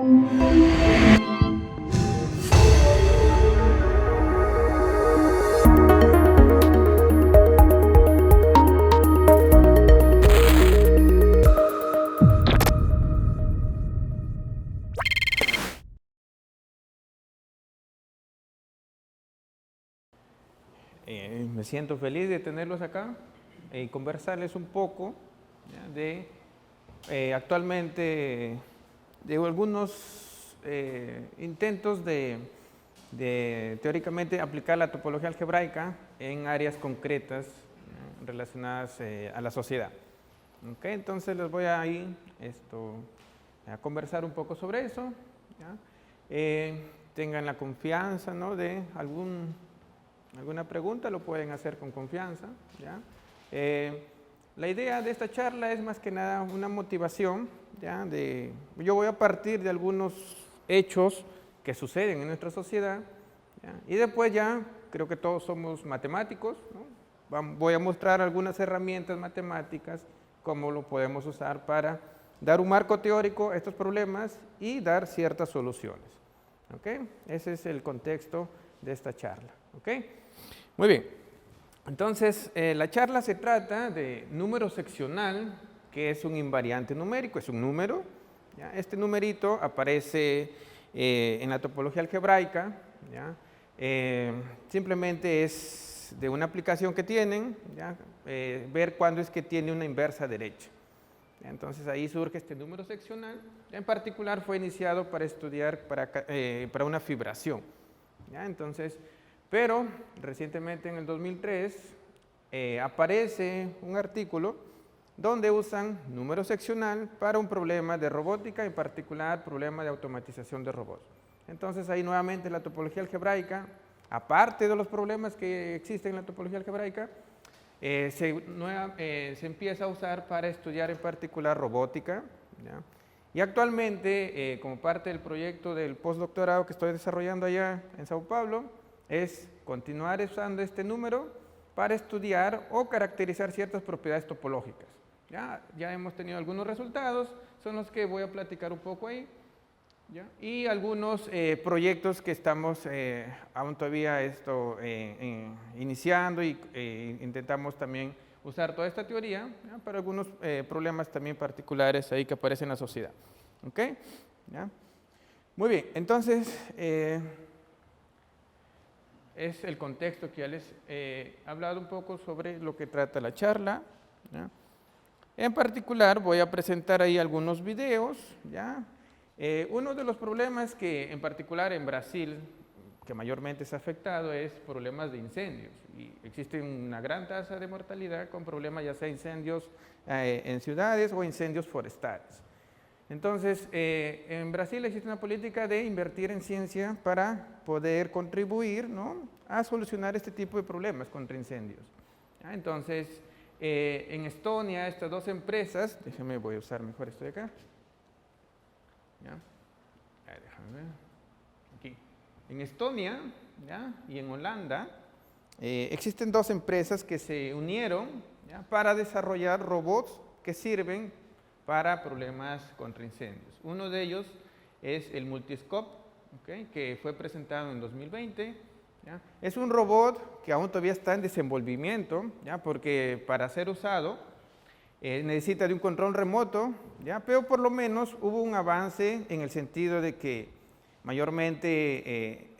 Me siento feliz de tenerlos acá y conversarles un poco, ¿ya?, de actualmente de algunos intentos de teóricamente aplicar la topología algebraica en áreas concretas, ¿ya?, relacionadas a la sociedad. Okay, entonces les voy a ir a conversar un poco sobre eso, ¿ya? Tengan la confianza, ¿no?, de alguna pregunta, lo pueden hacer con confianza, ¿ya? La idea de esta charla es más que nada una motivación, ¿ya? Yo voy a partir de algunos hechos que suceden en nuestra sociedad, ¿ya? Y después ya, creo que todos somos matemáticos, ¿no? Voy a mostrar algunas herramientas matemáticas, cómo lo podemos usar para dar un marco teórico a estos problemas y dar ciertas soluciones. ¿Okay? Ese es el contexto de esta charla. ¿Okay? Muy bien. Entonces, la charla se trata de número seccional, que es un invariante numérico, es un número, ¿ya? Este numerito aparece en la topología algebraica, ¿ya? Simplemente es de una aplicación que tienen, ¿ya? Ver cuándo es que tiene una inversa derecha. Entonces ahí surge este número seccional. En particular fue iniciado para estudiar para una fibración, ¿ya? Entonces, pero recientemente en el 2003 aparece un artículo donde usan número seccional para un problema de robótica, en particular problema de automatización de robots. Entonces ahí nuevamente la topología algebraica, aparte de los problemas que existen en la topología algebraica, se empieza a usar para estudiar en particular robótica, ¿ya? Y actualmente, como parte del proyecto del postdoctorado que estoy desarrollando allá en Sao Paulo, es continuar usando este número para estudiar o caracterizar ciertas propiedades topológicas. Ya hemos tenido algunos resultados, son los que voy a platicar un poco ahí, ¿ya? Y algunos proyectos que estamos aún todavía iniciando y intentamos también usar toda esta teoría, ¿ya?, para algunos problemas también particulares ahí que aparecen en la sociedad. ¿Ok? ¿Ya? Muy bien, entonces es el contexto que ya les he hablado un poco sobre lo que trata la charla, ¿ya? En particular voy a presentar ahí algunos videos, ¿ya? Uno de los problemas que en particular en Brasil, que mayormente es afectado, es problemas de incendios. Y existe una gran tasa de mortalidad con problemas ya sea incendios en ciudades o incendios forestales. Entonces, en Brasil existe una política de invertir en ciencia para poder contribuir, ¿no?, a solucionar este tipo de problemas contra incendios. ¿Ya? Entonces, en Estonia, estas dos empresas, déjenme, voy a usar mejor esto de acá. ¿Ya? Déjame ver. Aquí. En Estonia, ¿ya?, y en Holanda existen dos empresas que se unieron, ¿ya?, para desarrollar robots que sirven para problemas contra incendios. Uno de ellos es el Multiscope, ¿okay?, que fue presentado en 2020. ¿Ya? Es un robot que aún todavía está en desenvolvimiento, ¿ya?, porque para ser usado necesita de un control remoto, ¿ya?, pero por lo menos hubo un avance en el sentido de que mayormente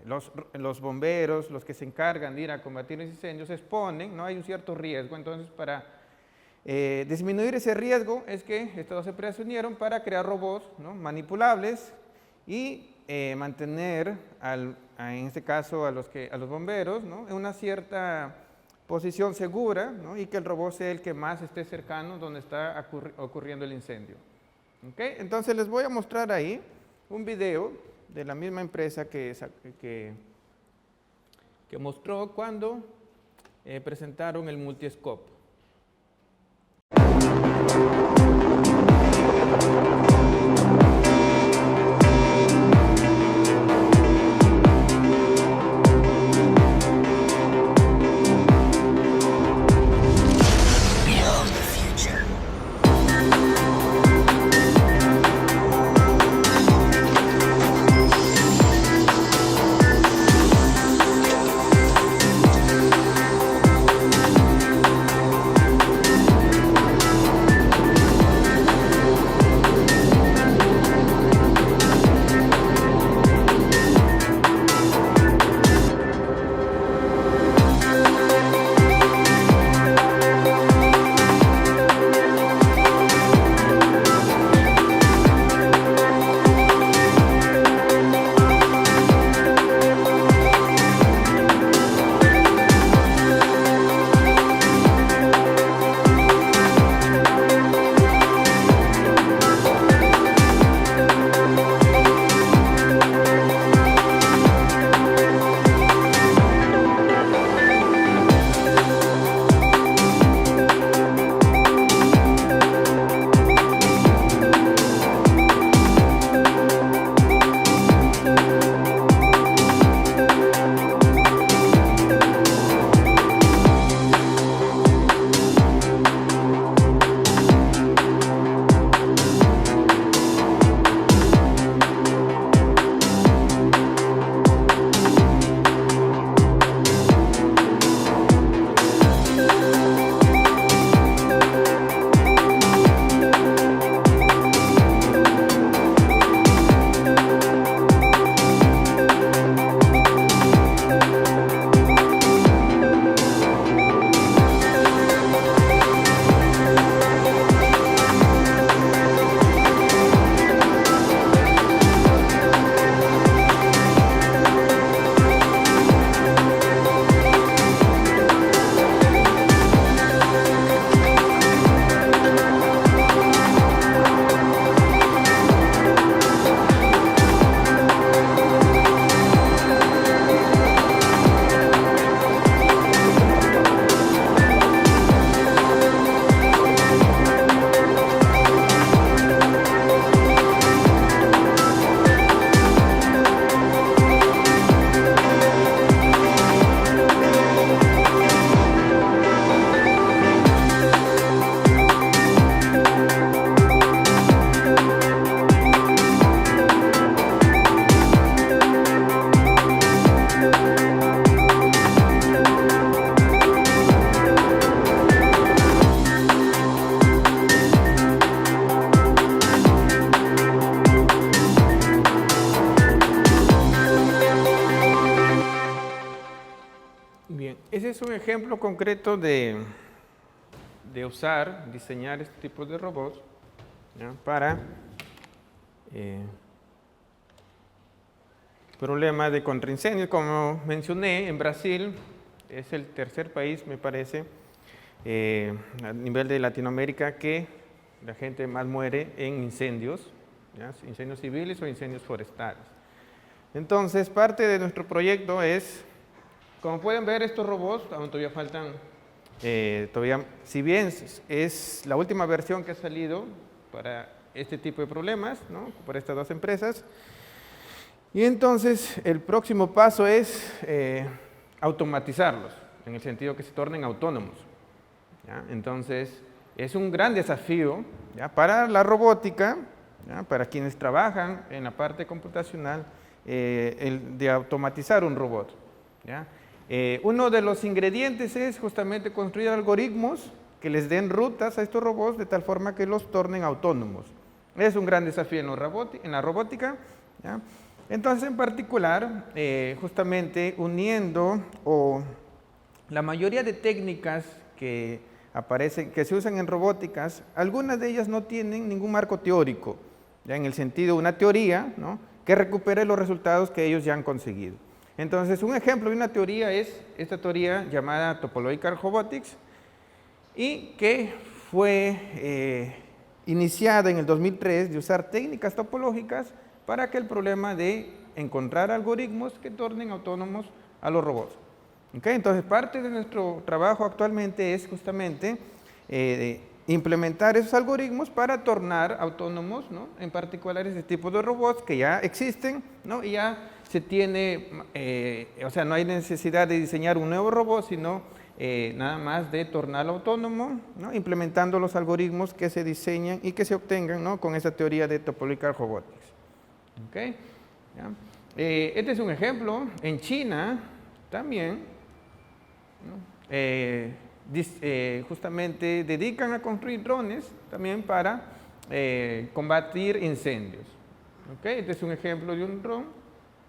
los bomberos, los que se encargan de ir a combatir los incendios, se exponen, ¿no?, hay un cierto riesgo. Entonces, para disminuir ese riesgo es que estas dos empresas se unieron para crear robots, ¿no?, manipulables y mantener, en este caso, a los bomberos, ¿no?, en una cierta posición segura, ¿no?, y que el robot sea el que más esté cercano donde está ocurriendo el incendio. ¿Okay? Entonces les voy a mostrar ahí un video de la misma empresa que mostró cuando presentaron el Multiscope. es un ejemplo concreto de diseñar este tipo de robots, ¿ya? Para problemas de contraincendios. Como mencioné, en Brasil es el tercer país, me parece, a nivel de Latinoamérica, que la gente más muere en incendios, ¿ya? Incendios civiles o incendios forestales. Entonces, parte de nuestro proyecto es, como pueden ver, estos robots aún todavía faltan, si bien es la última versión que ha salido para este tipo de problemas, ¿no? Por estas dos empresas. Y entonces el próximo paso es automatizarlos, en el sentido que se tornen autónomos, ¿ya? Entonces es un gran desafío, ¿ya? Para la robótica, ¿ya? Para quienes trabajan en la parte computacional, el de automatizar un robot, ¿ya? Uno de los ingredientes es justamente construir algoritmos que les den rutas a estos robots de tal forma que los tornen autónomos. Es un gran desafío en la robótica, ¿ya? Entonces, en particular, justamente uniendo la mayoría de técnicas que aparecen, que se usan en robóticas, algunas de ellas no tienen ningún marco teórico, ya en el sentido de una teoría, ¿no? Que recupere los resultados que ellos ya han conseguido. Entonces, un ejemplo de una teoría es esta teoría llamada Topological Robotics, y que fue iniciada en el 2003 de usar técnicas topológicas para que el problema de encontrar algoritmos que tornen autónomos a los robots. ¿Okay? Entonces, parte de nuestro trabajo actualmente es justamente implementar esos algoritmos para tornar autónomos, ¿no? En particular ese tipo de robots que ya existen, ¿no? Y ya se tiene, o sea, no hay necesidad de diseñar un nuevo robot, sino nada más de tornarlo autónomo, ¿no? Implementando los algoritmos que se diseñan y que se obtengan, ¿no? Con esa teoría de Topological Robotics. ¿Okay? ¿Ya? Este es un ejemplo. En China también, ¿no? Justamente dedican a construir drones también para combatir incendios. ¿Okay? Este es un ejemplo de un dron,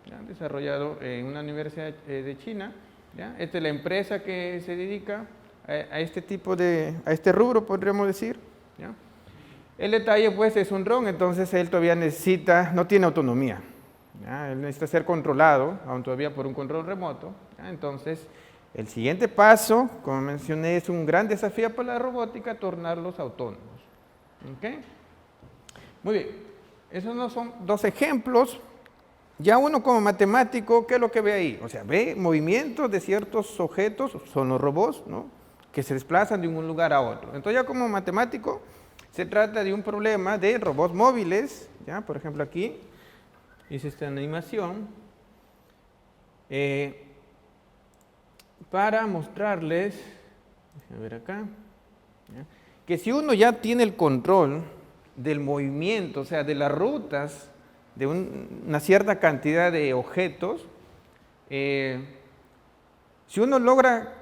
¿ya? Desarrollado en una universidad de China, ¿ya? Esta es la empresa que se dedica a este tipo a este rubro, podríamos decir, ¿ya? El detalle, pues, es un dron, entonces él todavía no tiene autonomía, ¿ya? Él necesita ser controlado, aún todavía por un control remoto, ¿ya? Entonces, el siguiente paso, como mencioné, es un gran desafío para la robótica, tornarlos autónomos. ¿Okay? Muy bien, esos no son dos ejemplos. Ya uno como matemático, ¿qué es lo que ve ahí? O sea, ve movimientos de ciertos objetos, son los robots, ¿no? Que se desplazan de un lugar a otro. Entonces ya como matemático se trata de un problema de robots móviles, ¿ya? Por ejemplo aquí hice esta animación para mostrarles, déjenme ver acá, ¿ya? Que si uno ya tiene el control del movimiento, o sea, de las rutas de una cierta cantidad de objetos, si uno logra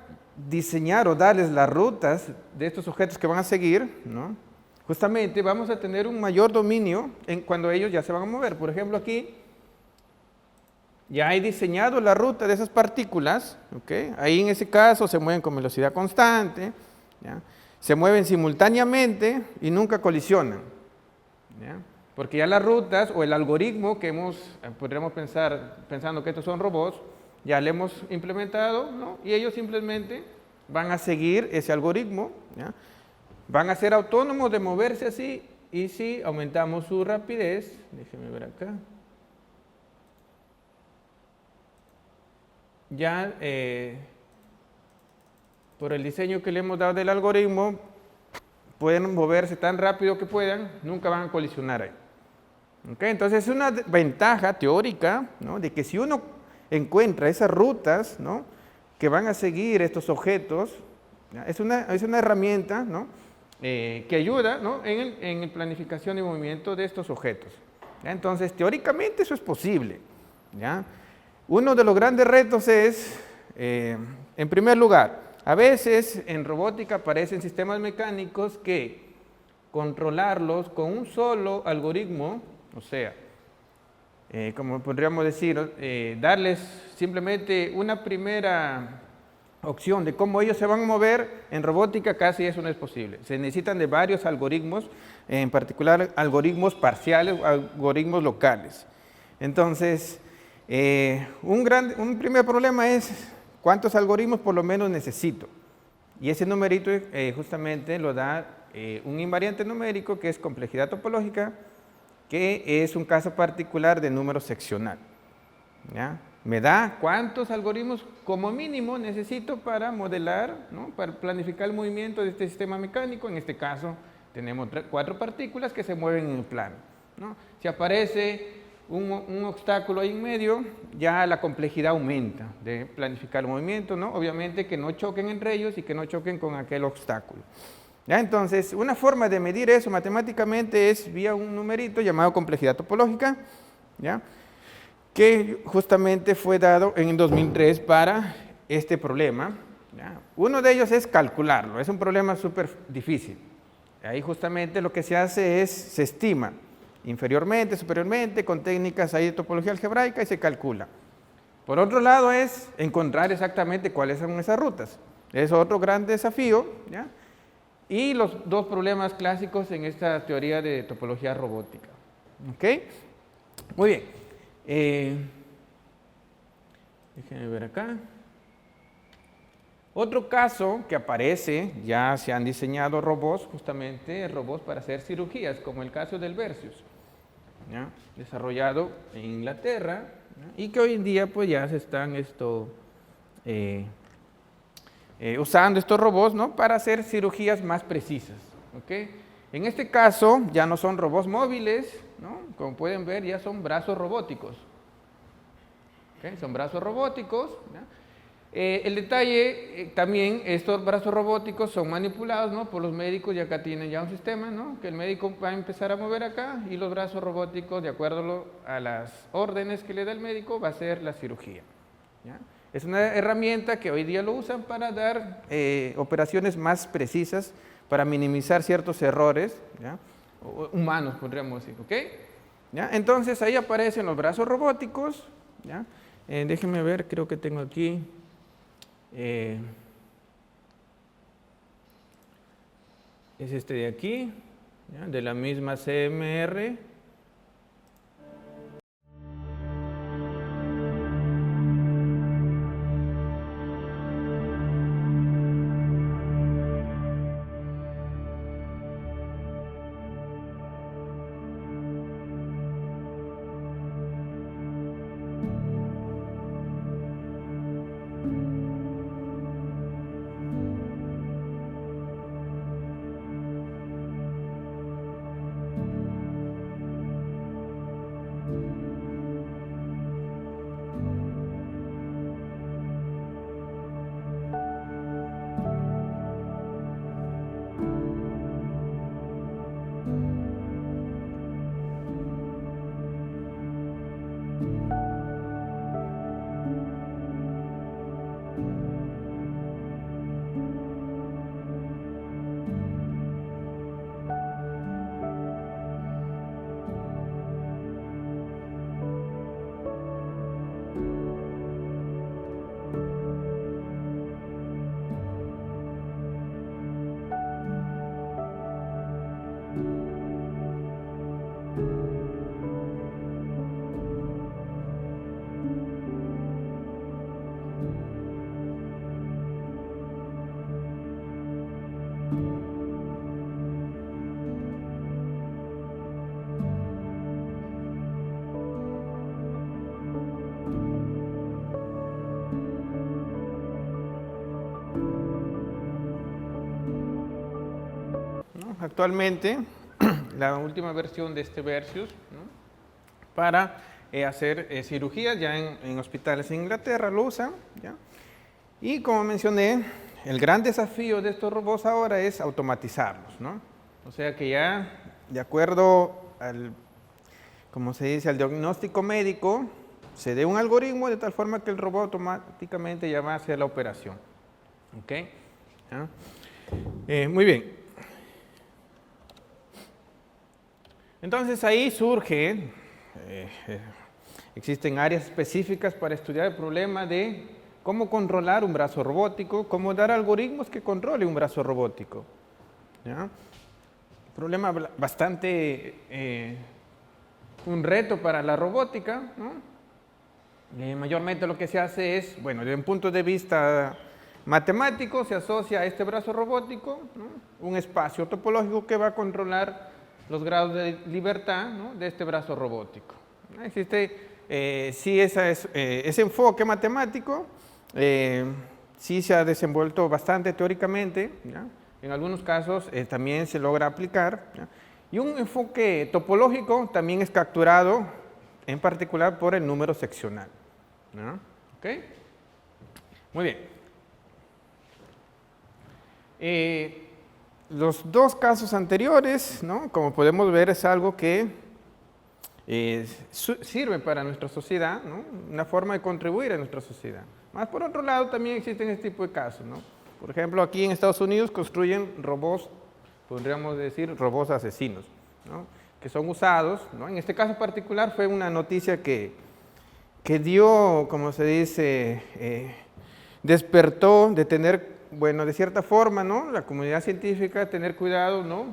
diseñar o darles las rutas de estos objetos que van a seguir, ¿no? Justamente vamos a tener un mayor dominio cuando ellos ya se van a mover. Por ejemplo, aquí ya he diseñado la ruta de esas partículas, ¿okay? Ahí en ese caso se mueven con velocidad constante, ¿ya? Se mueven simultáneamente y nunca colisionan, ¿ya? Porque ya las rutas o el algoritmo que podríamos pensando que estos son robots, ya le hemos implementado, ¿no? Y ellos simplemente van a seguir ese algoritmo, ¿ya? Van a ser autónomos de moverse así, y si aumentamos su rapidez, déjenme ver acá, ya por el diseño que le hemos dado del algoritmo, pueden moverse tan rápido que puedan, nunca van a colisionar ahí. ¿Okay? Entonces es una ventaja teórica, ¿no? De que si uno encuentra esas rutas, ¿no? Que van a seguir estos objetos, ¿ya? Es una herramienta, ¿no? Que ayuda, ¿no? en la planificación y movimiento de estos objetos, ¿ya? Entonces, teóricamente eso es posible, ¿ya? Uno de los grandes retos es, en primer lugar, a veces en robótica aparecen sistemas mecánicos que controlarlos con un solo algoritmo, o sea, como podríamos decir, darles simplemente una primera opción de cómo ellos se van a mover, en robótica casi eso no es posible. Se necesitan de varios algoritmos, en particular algoritmos parciales, algoritmos locales. Entonces, un primer problema es cuántos algoritmos por lo menos necesito. Y ese numerito justamente lo da un invariante numérico que es complejidad topológica, que es un caso particular de número seccional. ¿Ya? Me da cuántos algoritmos como mínimo necesito para modelar, ¿no? Para planificar el movimiento de este sistema mecánico. En este caso tenemos 4 partículas que se mueven en el plano, ¿no? Si aparece un obstáculo ahí en medio, ya la complejidad aumenta de planificar el movimiento, ¿no? Obviamente que no choquen entre ellos y que no choquen con aquel obstáculo. ¿Ya? Entonces, una forma de medir eso matemáticamente es vía un numerito llamado complejidad topológica, ¿ya? Que justamente fue dado en 2003 para este problema, ¿ya? Uno de ellos es calcularlo, es un problema súper difícil. Ahí justamente lo que se hace es, se estima inferiormente, superiormente, con técnicas ahí de topología algebraica y se calcula. Por otro lado es encontrar exactamente cuáles son esas rutas. Es otro gran desafío, ¿ya? Y los 2 problemas clásicos en esta teoría de topología robótica. ¿Ok? Muy bien. Déjenme ver acá. Otro caso que aparece, ya se han diseñado robots, justamente robots para hacer cirugías, como el caso del Versus, ¿ya? Desarrollado en Inglaterra, ¿ya? Y que hoy en día pues ya se están usando estos robots, ¿no? Para hacer cirugías más precisas. ¿Okay? En este caso ya no son robots móviles, ¿no? Como pueden ver ya son brazos robóticos. ¿Okay? Son brazos robóticos, ¿ya? El detalle también, estos brazos robóticos son manipulados, ¿no? Por los médicos y acá tienen ya un sistema, ¿no? Que el médico va a empezar a mover acá y los brazos robóticos, de acuerdo a las órdenes que le da el médico, va a hacer la cirugía. ¿Ya? Es una herramienta que hoy día lo usan para dar operaciones más precisas, para minimizar ciertos errores, ¿ya? Humanos, podríamos decir, ¿ok? ¿Ya? Entonces ahí aparecen los brazos robóticos, ¿ya? Déjenme ver, creo que tengo aquí. Es este de aquí, ¿ya? De la misma CMR. Actualmente, la última versión de este Versus, ¿no? Para hacer cirugías ya en hospitales en Inglaterra lo usan, ¿ya? Y como mencioné, el gran desafío de estos robots ahora es automatizarlos, ¿no? O sea que ya, de acuerdo al, como se dice, al diagnóstico médico, se dé un algoritmo de tal forma que el robot automáticamente ya va a hacer la operación. ¿Ok? ¿Ya? Muy bien. Entonces ahí surge, existen áreas específicas para estudiar el problema de cómo controlar un brazo robótico, cómo dar algoritmos que controle un brazo robótico. ¿Ya? Problema bastante, un reto para la robótica, ¿no? Mayormente lo que se hace es, bueno, desde un punto de vista matemático, se asocia a este brazo robótico, ¿no?, un espacio topológico que va a controlar los grados de libertad, ¿no?, de este brazo robótico. Existe, sí, ese enfoque matemático, sí se ha desenvuelto bastante teóricamente, ¿ya? En algunos casos también se logra aplicar, ¿ya? Y un enfoque topológico también es capturado en particular por el número seccional, ¿no? ¿Ok? Muy bien. Los dos casos anteriores, ¿no?, como podemos ver, es algo que sirve para nuestra sociedad, ¿no?, una forma de contribuir a nuestra sociedad. Más por otro lado, también existen este tipo de casos, ¿no? Por ejemplo, aquí en Estados Unidos construyen robots, podríamos decir robots asesinos, ¿no?, que son usados, ¿no? En este caso particular fue una noticia que dio, como se dice, despertó de tener, bueno, de cierta forma, ¿no?, la comunidad científica tener cuidado, ¿no?,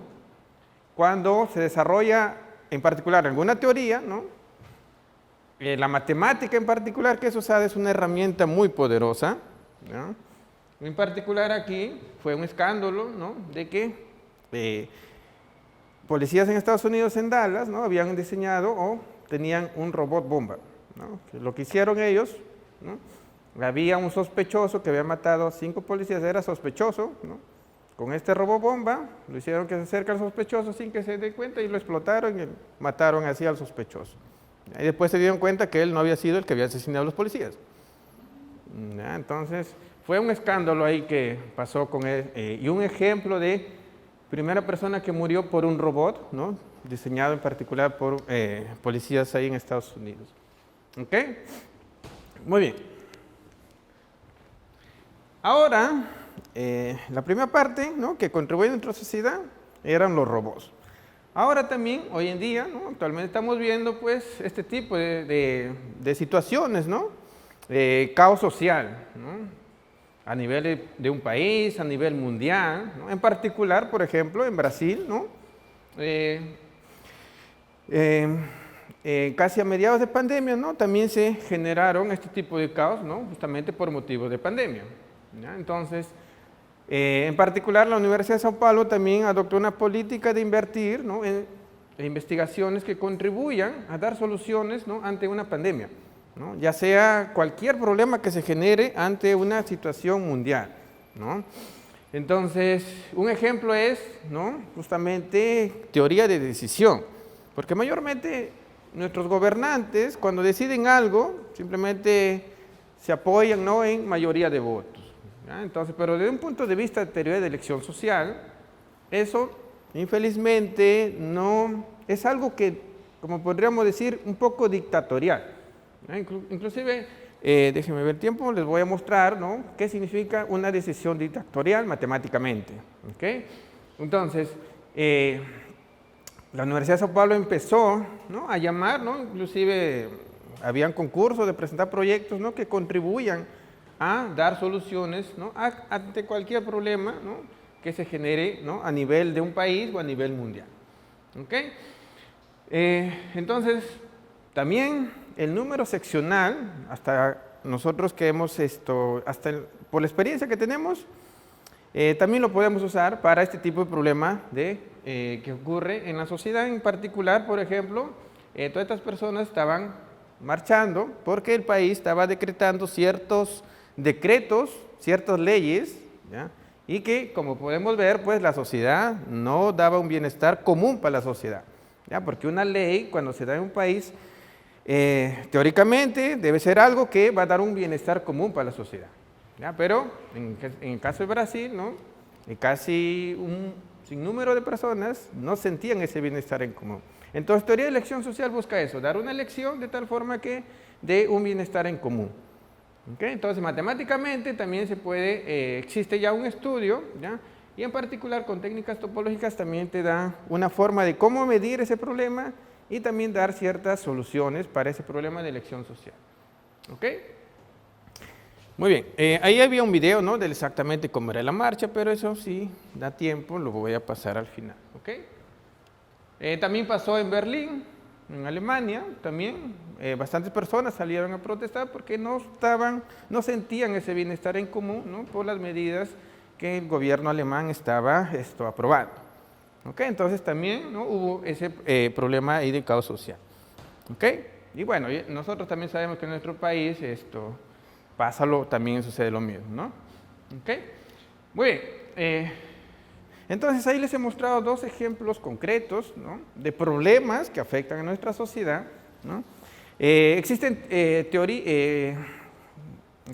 cuando se desarrolla en particular alguna teoría, ¿no? La matemática en particular que es usada es una herramienta muy poderosa, ¿no? En particular aquí fue un escándalo, ¿no?, de que policías en Estados Unidos, en Dallas, ¿no?, habían diseñado o tenían un robot bomba, ¿no? Lo que hicieron ellos, ¿no?, había un sospechoso que había matado a 5 policías, era sospechoso, ¿no? Con este robot bomba lo hicieron que se acerque al sospechoso sin que se dé cuenta y lo explotaron y mataron así al sospechoso. Y después se dieron cuenta que él no había sido el que había asesinado a los policías. ¿Ya? Entonces fue un escándalo ahí que pasó con él, y un ejemplo de primera persona que murió por un robot, ¿no?, diseñado en particular por policías ahí en Estados Unidos. ¿Ok? Muy bien. Ahora, la primera parte, ¿no?, que contribuye a nuestra sociedad eran los robots. Ahora también, hoy en día, ¿no?, actualmente estamos viendo pues este tipo de situaciones, ¿no?, caos social, ¿no?, a nivel de un país, a nivel mundial, ¿no?, en particular, por ejemplo, en Brasil, ¿no?, casi a mediados de pandemia, ¿no?, también se generaron este tipo de caos, ¿no?, justamente por motivos de pandemia, ¿ya? Entonces, en particular, la Universidad de Sao Paulo también adoptó una política de invertir, ¿no?, en investigaciones que contribuyan a dar soluciones, ¿no?, ante una pandemia, ¿no?, ya sea cualquier problema que se genere ante una situación mundial, ¿no? Entonces, un ejemplo es, ¿no?, justamente teoría de decisión, porque mayormente nuestros gobernantes, cuando deciden algo, simplemente se apoyan, ¿no?, en mayoría de votos. ¿Ya? Entonces, pero desde un punto de vista de teoría de elección social, eso infelizmente no es algo que, como podríamos decir, un poco dictatorial. ¿Ya? Inclusive, déjenme ver el tiempo, les voy a mostrar, ¿no?, qué significa una decisión dictatorial matemáticamente. ¿Okay? Entonces, la Universidad de Sao Paulo empezó, ¿no?, a llamar, ¿no?, inclusive habían concursos de presentar proyectos, ¿no?, que contribuyan a dar soluciones, ¿no?, ante cualquier problema, ¿no?, que se genere, ¿no?, a nivel de un país o a nivel mundial. ¿Okay? Entonces, también el número seccional, hasta nosotros que hemos por la experiencia que tenemos, también lo podemos usar para este tipo de problema que ocurre en la sociedad. En particular, por ejemplo, todas estas personas estaban marchando porque el país estaba decretando ciertos decretos, ciertas leyes, ¿ya?, y que, como podemos ver, pues la sociedad no daba un bienestar común para la sociedad, ¿ya?, porque una ley, cuando se da en un país, teóricamente debe ser algo que va a dar un bienestar común para la sociedad, ¿ya? Pero en el caso de Brasil, ¿no?, casi un sinnúmero de personas no sentían ese bienestar en común. Entonces, teoría de elección social busca eso, dar una elección de tal forma que dé un bienestar en común. ¿Okay? Entonces, matemáticamente también se puede, existe ya un estudio, ¿ya?, y en particular con técnicas topológicas también te da una forma de cómo medir ese problema y también dar ciertas soluciones para ese problema de elección social. ¿Okay? Muy bien, ahí había un video, ¿no? De exactamente cómo era la marcha, pero eso sí, da tiempo, lo voy a pasar al final, ¿ok? También pasó en Berlín, en Alemania, también bastantes personas salieron a protestar porque no sentían ese bienestar en común, ¿no? Por las medidas que el gobierno alemán estaba aprobando. ¿Ok? Entonces también, ¿no? Hubo ese problema ahí de caos social. ¿Ok? Y bueno, nosotros también sabemos que en nuestro país también sucede lo mismo, ¿no? ¿Ok? Muy bien. Entonces ahí les he mostrado dos ejemplos concretos, ¿no? De problemas que afectan a nuestra sociedad, ¿no? Existen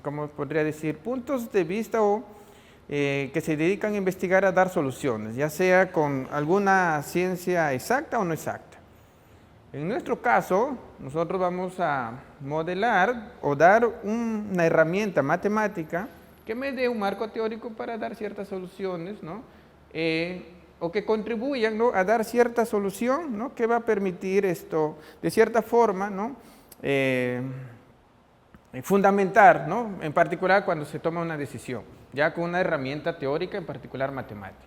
¿cómo podría decir? Puntos de vista que se dedican a investigar, a dar soluciones, ya sea con alguna ciencia exacta o no exacta. En nuestro caso, nosotros vamos a modelar o dar una herramienta matemática que me dé un marco teórico para dar ciertas soluciones, ¿no? O que contribuyan, ¿no? A dar cierta solución, ¿no? Que va a permitir de cierta forma, ¿no? Fundamentar, ¿no? En particular cuando se toma una decisión, ya con una herramienta teórica, en particular matemática,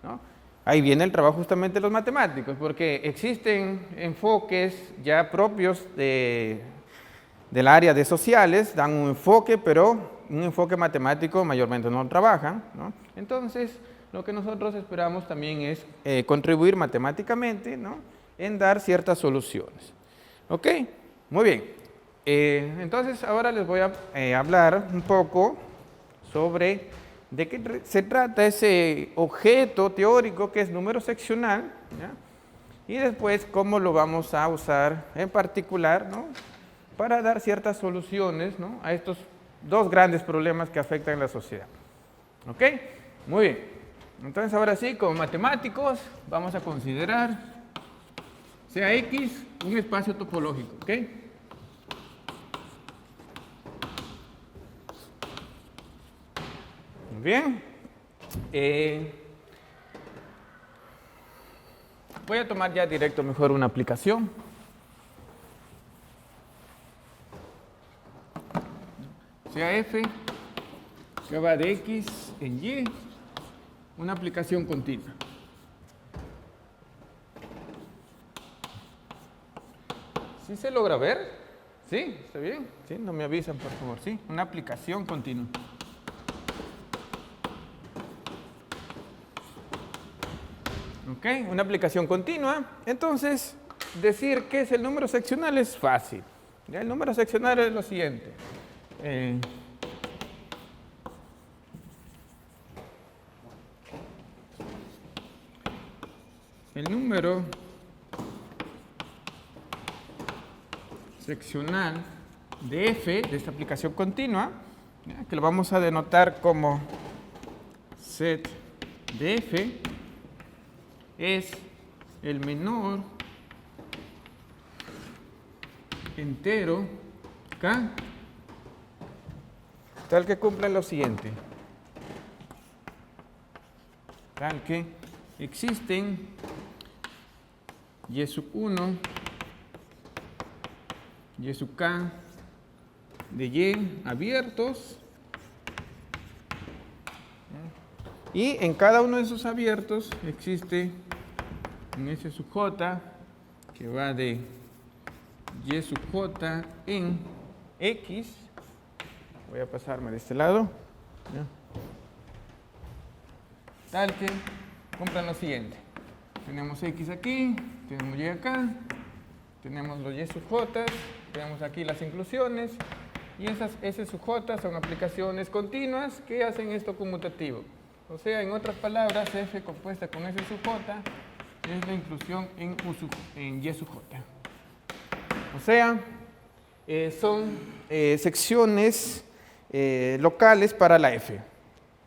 ¿no? Ahí viene el trabajo justamente de los matemáticos, porque existen enfoques ya propios del área de sociales, dan un enfoque, pero un enfoque matemático mayormente no trabajan, ¿no? Entonces, lo que nosotros esperamos también es contribuir matemáticamente, ¿no? En dar ciertas soluciones. ¿Ok? Muy bien. Entonces, ahora les voy a hablar un poco sobre de qué se trata ese objeto teórico que es número seccional, ¿ya? Y después cómo lo vamos a usar en particular, ¿no? Para dar ciertas soluciones, ¿no? A estos dos grandes problemas que afectan a la sociedad. ¿Ok? Muy bien. Entonces ahora sí, como matemáticos, vamos a considerar sea X un espacio topológico. ¿Ok? Bien, voy a tomar ya directo mejor una aplicación. Sea F, que va de X en Y, una aplicación continua. ¿Sí se logra ver? ¿Sí? ¿Está bien? ¿Sí? No me avisan, por favor. ¿Sí? Una aplicación continua. ¿Ok? Una aplicación continua. Entonces, decir qué es el número seccional es fácil. ¿Ya? El número seccional es lo siguiente. El número seccional de f, de esta aplicación continua, ¿ya? Que lo vamos a denotar como set de f, es el menor entero k tal que cumpla lo siguiente, tal que existen y sub 1 y sub k de y abiertos, y en cada uno de esos abiertos existe un S sub j que va de y sub j en x. Voy a pasarme de este lado, ¿ya? Tal que cumplan lo siguiente. Tenemos x aquí, tenemos y acá, tenemos los y sub j, tenemos aquí las inclusiones, y esas S sub j son aplicaciones continuas que hacen esto conmutativo. O sea, en otras palabras, f compuesta con S sub j es la inclusión en y sub j. O sea, son secciones locales para la f.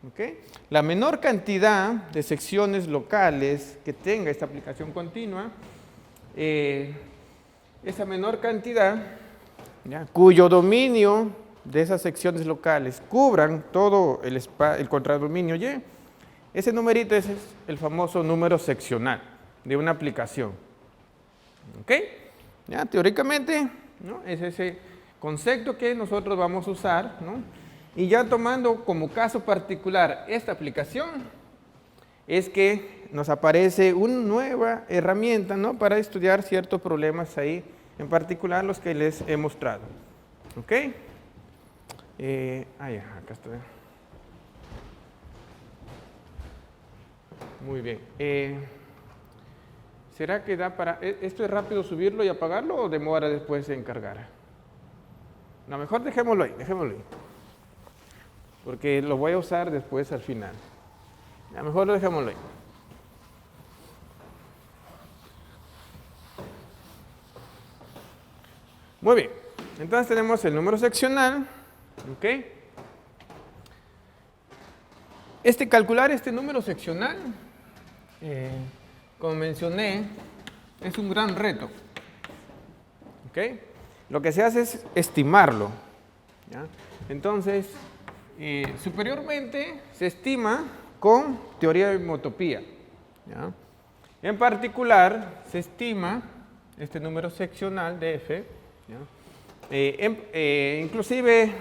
¿Okay? La menor cantidad de secciones locales que tenga esta aplicación continua, esa menor cantidad, ¿ya? Cuyo dominio de esas secciones locales cubran todo el contradominio Y, ese numerito es el famoso número seccional de una aplicación. ¿Ok? ¿Ya? Teóricamente, ¿no? Es ese concepto que nosotros vamos a usar, ¿no? Y ya tomando como caso particular esta aplicación, es que nos aparece una nueva herramienta, ¿no?, para estudiar ciertos problemas ahí, en particular los que les he mostrado. ¿Ok? Acá estoy. Muy bien. ¿Será que da para... ¿Esto es rápido subirlo y apagarlo o demora después en cargar? No, mejor dejémoslo ahí, porque lo voy a usar después al final. A lo mejor lo dejémoslo ahí. Muy bien. Entonces tenemos el número seccional. ¿Ok? Calcular este número seccional, como mencioné, es un gran reto. ¿Ok? Lo que se hace es estimarlo. ¿Ya? Entonces, superiormente se estima con teoría de homotopía. ¿Ya? En particular, se estima este número seccional de f. ¿Ya? Inclusive,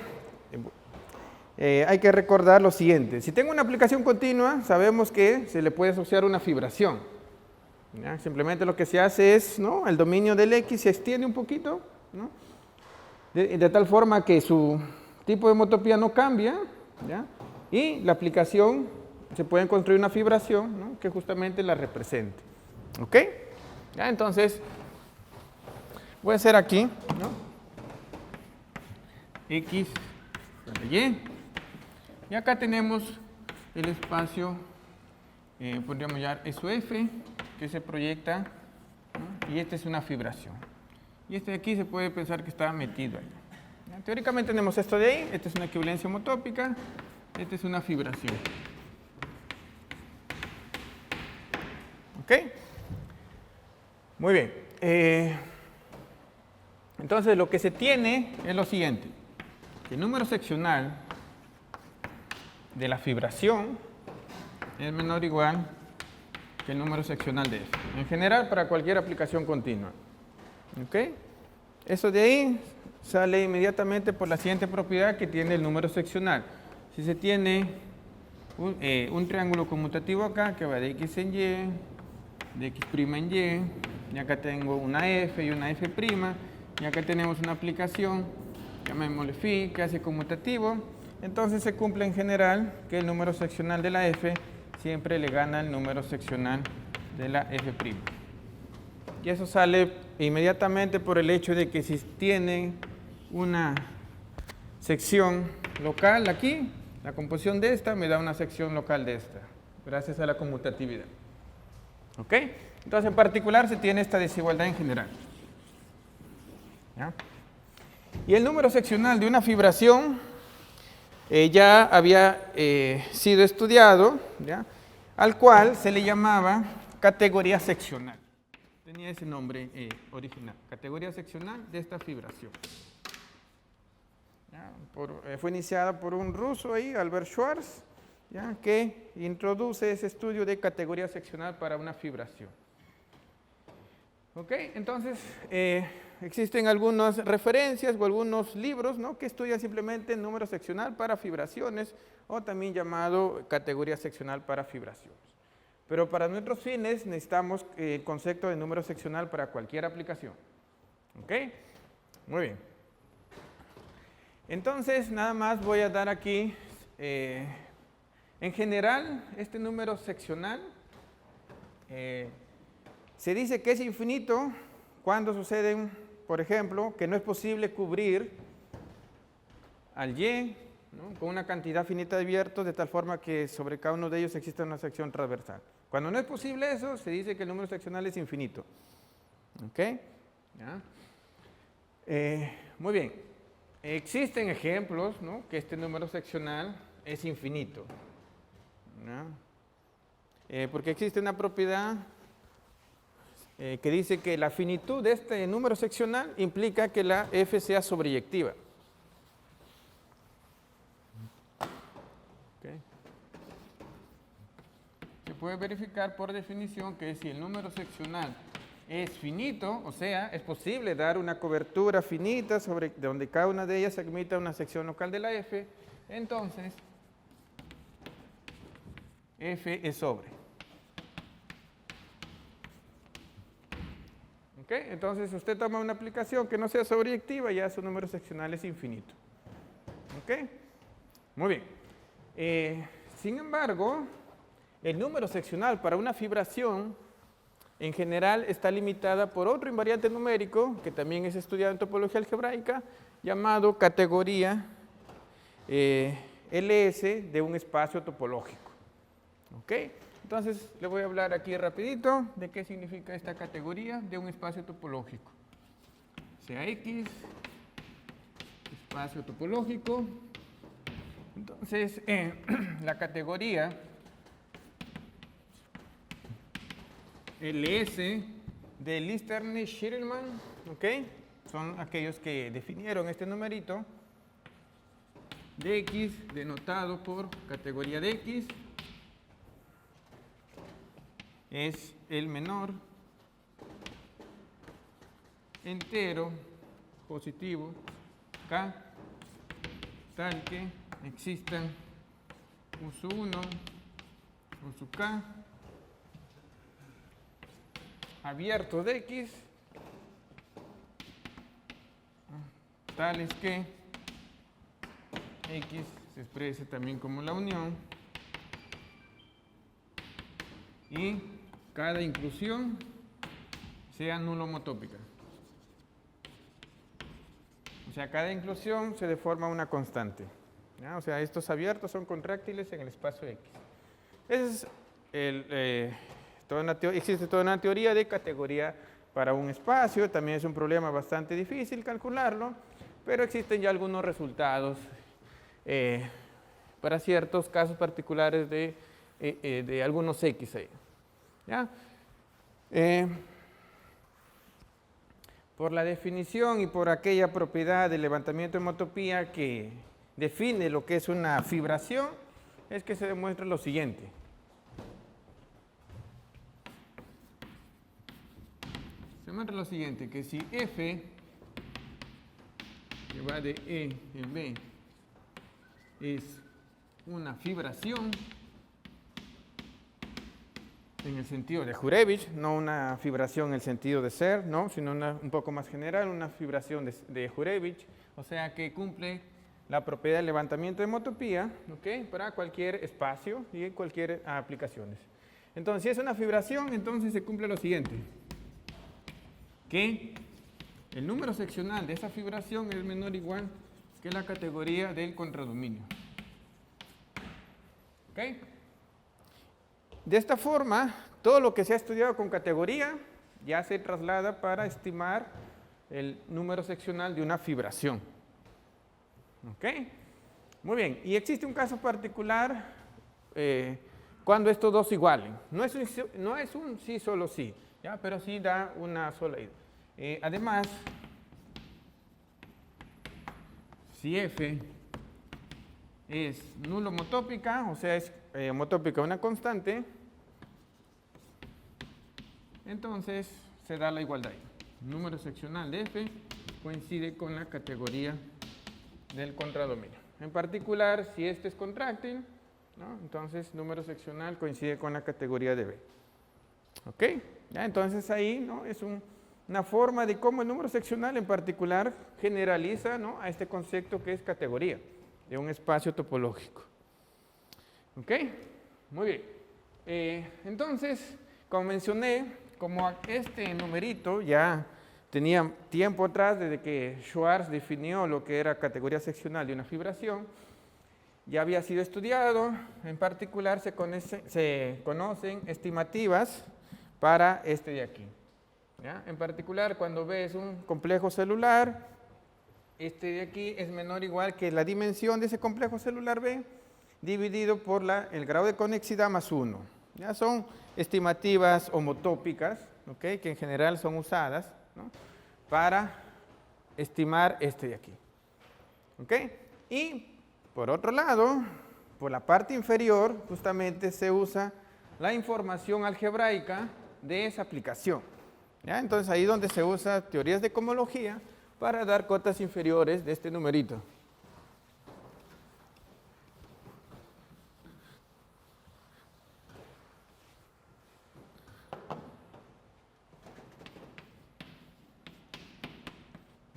hay que recordar lo siguiente. Si tengo una aplicación continua, sabemos que se le puede asociar una fibración. ¿Ya? Simplemente lo que se hace es, ¿no?, el dominio del X se extiende un poquito, ¿no?, de tal forma que su tipo de homotopía no cambia, ¿ya?, y la aplicación se puede construir una fibración, ¿no?, que justamente la represente. ¿Ok? ¿Ya? Entonces, voy a hacer aquí, ¿no?, X para Y. Y acá tenemos el espacio, podríamos llamar eso F, que se proyecta, ¿no?, y esta es una fibración. Y este de aquí se puede pensar que está metido ahí. ¿Ya? Teóricamente tenemos esto de ahí, esta es una equivalencia homotópica, esta es una fibración. ¿Ok? Muy bien. Entonces lo que se tiene es lo siguiente, que el número seccional de la fibración es menor o igual que el número seccional de F. En general, para cualquier aplicación continua. ¿Ok? Eso de ahí sale inmediatamente por la siguiente propiedad que tiene el número seccional. Si se tiene un triángulo conmutativo acá que va de X en Y, de X' en Y, y acá tengo una F y una F', y acá tenemos una aplicación, llamémosle phi, que hace conmutativo, entonces se cumple en general que el número seccional de la F siempre le gana el número seccional de la F'. Y eso sale inmediatamente por el hecho de que si tiene una sección local aquí, la composición de esta me da una sección local de esta, gracias a la conmutatividad. ¿Ok? Entonces, en particular, se tiene esta desigualdad en general. ¿Ya? Y el número seccional de una fibración ya había sido estudiado, ¿ya?, al cual se le llamaba categoría seccional. Tenía ese nombre original, categoría seccional de esta fibración. ¿Ya? Fue iniciada por un ruso ahí, Albert Schwarz, ¿ya?, que introduce ese estudio de categoría seccional para una fibración. ¿Ok? Entonces, existen algunas referencias o algunos libros, ¿no?, que estudian simplemente el número seccional para fibraciones, o también llamado categoría seccional para fibraciones. Pero para nuestros fines necesitamos el concepto de número seccional para cualquier aplicación. ¿Ok? Muy bien. Entonces, nada más voy a dar aquí, en general, este número seccional se dice que es infinito cuando suceden, por ejemplo, que no es posible cubrir al Y, ¿no?, con una cantidad finita de abiertos de tal forma que sobre cada uno de ellos exista una sección transversal. Cuando no es posible eso, se dice que el número seccional es infinito. ¿Ok? ¿Ya? Muy bien. Existen ejemplos, ¿no?, que este número seccional es infinito. ¿Ya? Porque existe una propiedad que dice que la finitud de este número seccional implica que la F sea sobreyectiva. ¿Okay? Se puede verificar por definición que si el número seccional es finito, o sea, es posible dar una cobertura finita sobre donde cada una de ellas admita una sección local de la F, entonces F es sobre. ¿Ok? Entonces usted toma una aplicación que no sea sobreyectiva y ya su número seccional es infinito. ¿Ok? Muy bien. Sin embargo, el número seccional para una fibración en general está limitada por otro invariante numérico que también es estudiado en topología algebraica llamado categoría LS de un espacio topológico. ¿Ok? Entonces le voy a hablar aquí rapidito de qué significa esta categoría de un espacio topológico. Sea X, espacio topológico. Entonces, la categoría LS de Listernich-Schirelmann, ¿ok? Son aquellos que definieron este numerito de X denotado por categoría de X. Es el menor entero positivo K tal que existan U sub 1, U sub K abierto de X tales que X se exprese también como la unión y cada inclusión sea nulo homotópica. O sea, cada inclusión se deforma una constante. ¿Ya? O sea, estos abiertos son contráctiles en el espacio X. Ese es existe toda una teoría de categoría para un espacio. También es un problema bastante difícil calcularlo, pero existen ya algunos resultados para ciertos casos particulares de algunos X ahí. ¿Ya? Por la definición y por aquella propiedad de levantamiento de homotopía que define lo que es una fibración, es que se demuestra lo siguiente. Se demuestra lo siguiente, que si F, que va de E en B, es una fibración, en el sentido de Hurewicz, no una fibración en el sentido de ser, ¿no? Sino un poco más general, una fibración de Hurewicz, o sea que cumple la propiedad de levantamiento de homotopía, ¿ok? Para cualquier espacio y cualquier aplicaciones. Entonces, si es una fibración, entonces se cumple lo siguiente, que el número seccional de esa fibración es menor o igual que la categoría del contradominio. ¿Ok? De esta forma, todo lo que se ha estudiado con categoría ya se traslada para estimar el número seccional de una fibración. ¿Ok? Muy bien. Y existe un caso particular cuando estos dos igualen. No es un sí, solo sí, ¿ya? Pero sí da una sola ida. Además, si F es nulo homotópica, o sea, es homotópica una constante, entonces se da la igualdad. El número seccional de F coincide con la categoría del contradominio. En particular, si este es contráctil, ¿no? Entonces número seccional coincide con la categoría de B. ¿Ok? ¿Ya? Entonces ahí, ¿no? Es una forma de cómo el número seccional en particular generaliza, ¿no? A este concepto que es categoría de un espacio topológico. ¿Ok? Muy bien. Entonces, como mencioné, como este numerito ya tenía tiempo atrás desde que Schwarz definió lo que era categoría seccional de una fibración, ya había sido estudiado. En particular se conocen estimativas para este de aquí. ¿Ya? En particular, cuando ves un complejo celular, este de aquí es menor o igual que la dimensión de ese complejo celular B dividido por el grado de conexidad más 1. Ya son estimativas homotópicas, ¿okay? Que en general son usadas, ¿no? Para estimar este de aquí. ¿Okay? Y por otro lado, por la parte inferior, justamente se usa la información algebraica de esa aplicación. ¿Ya? Entonces ahí es donde se usa teorías de cohomología para dar cotas inferiores de este numerito.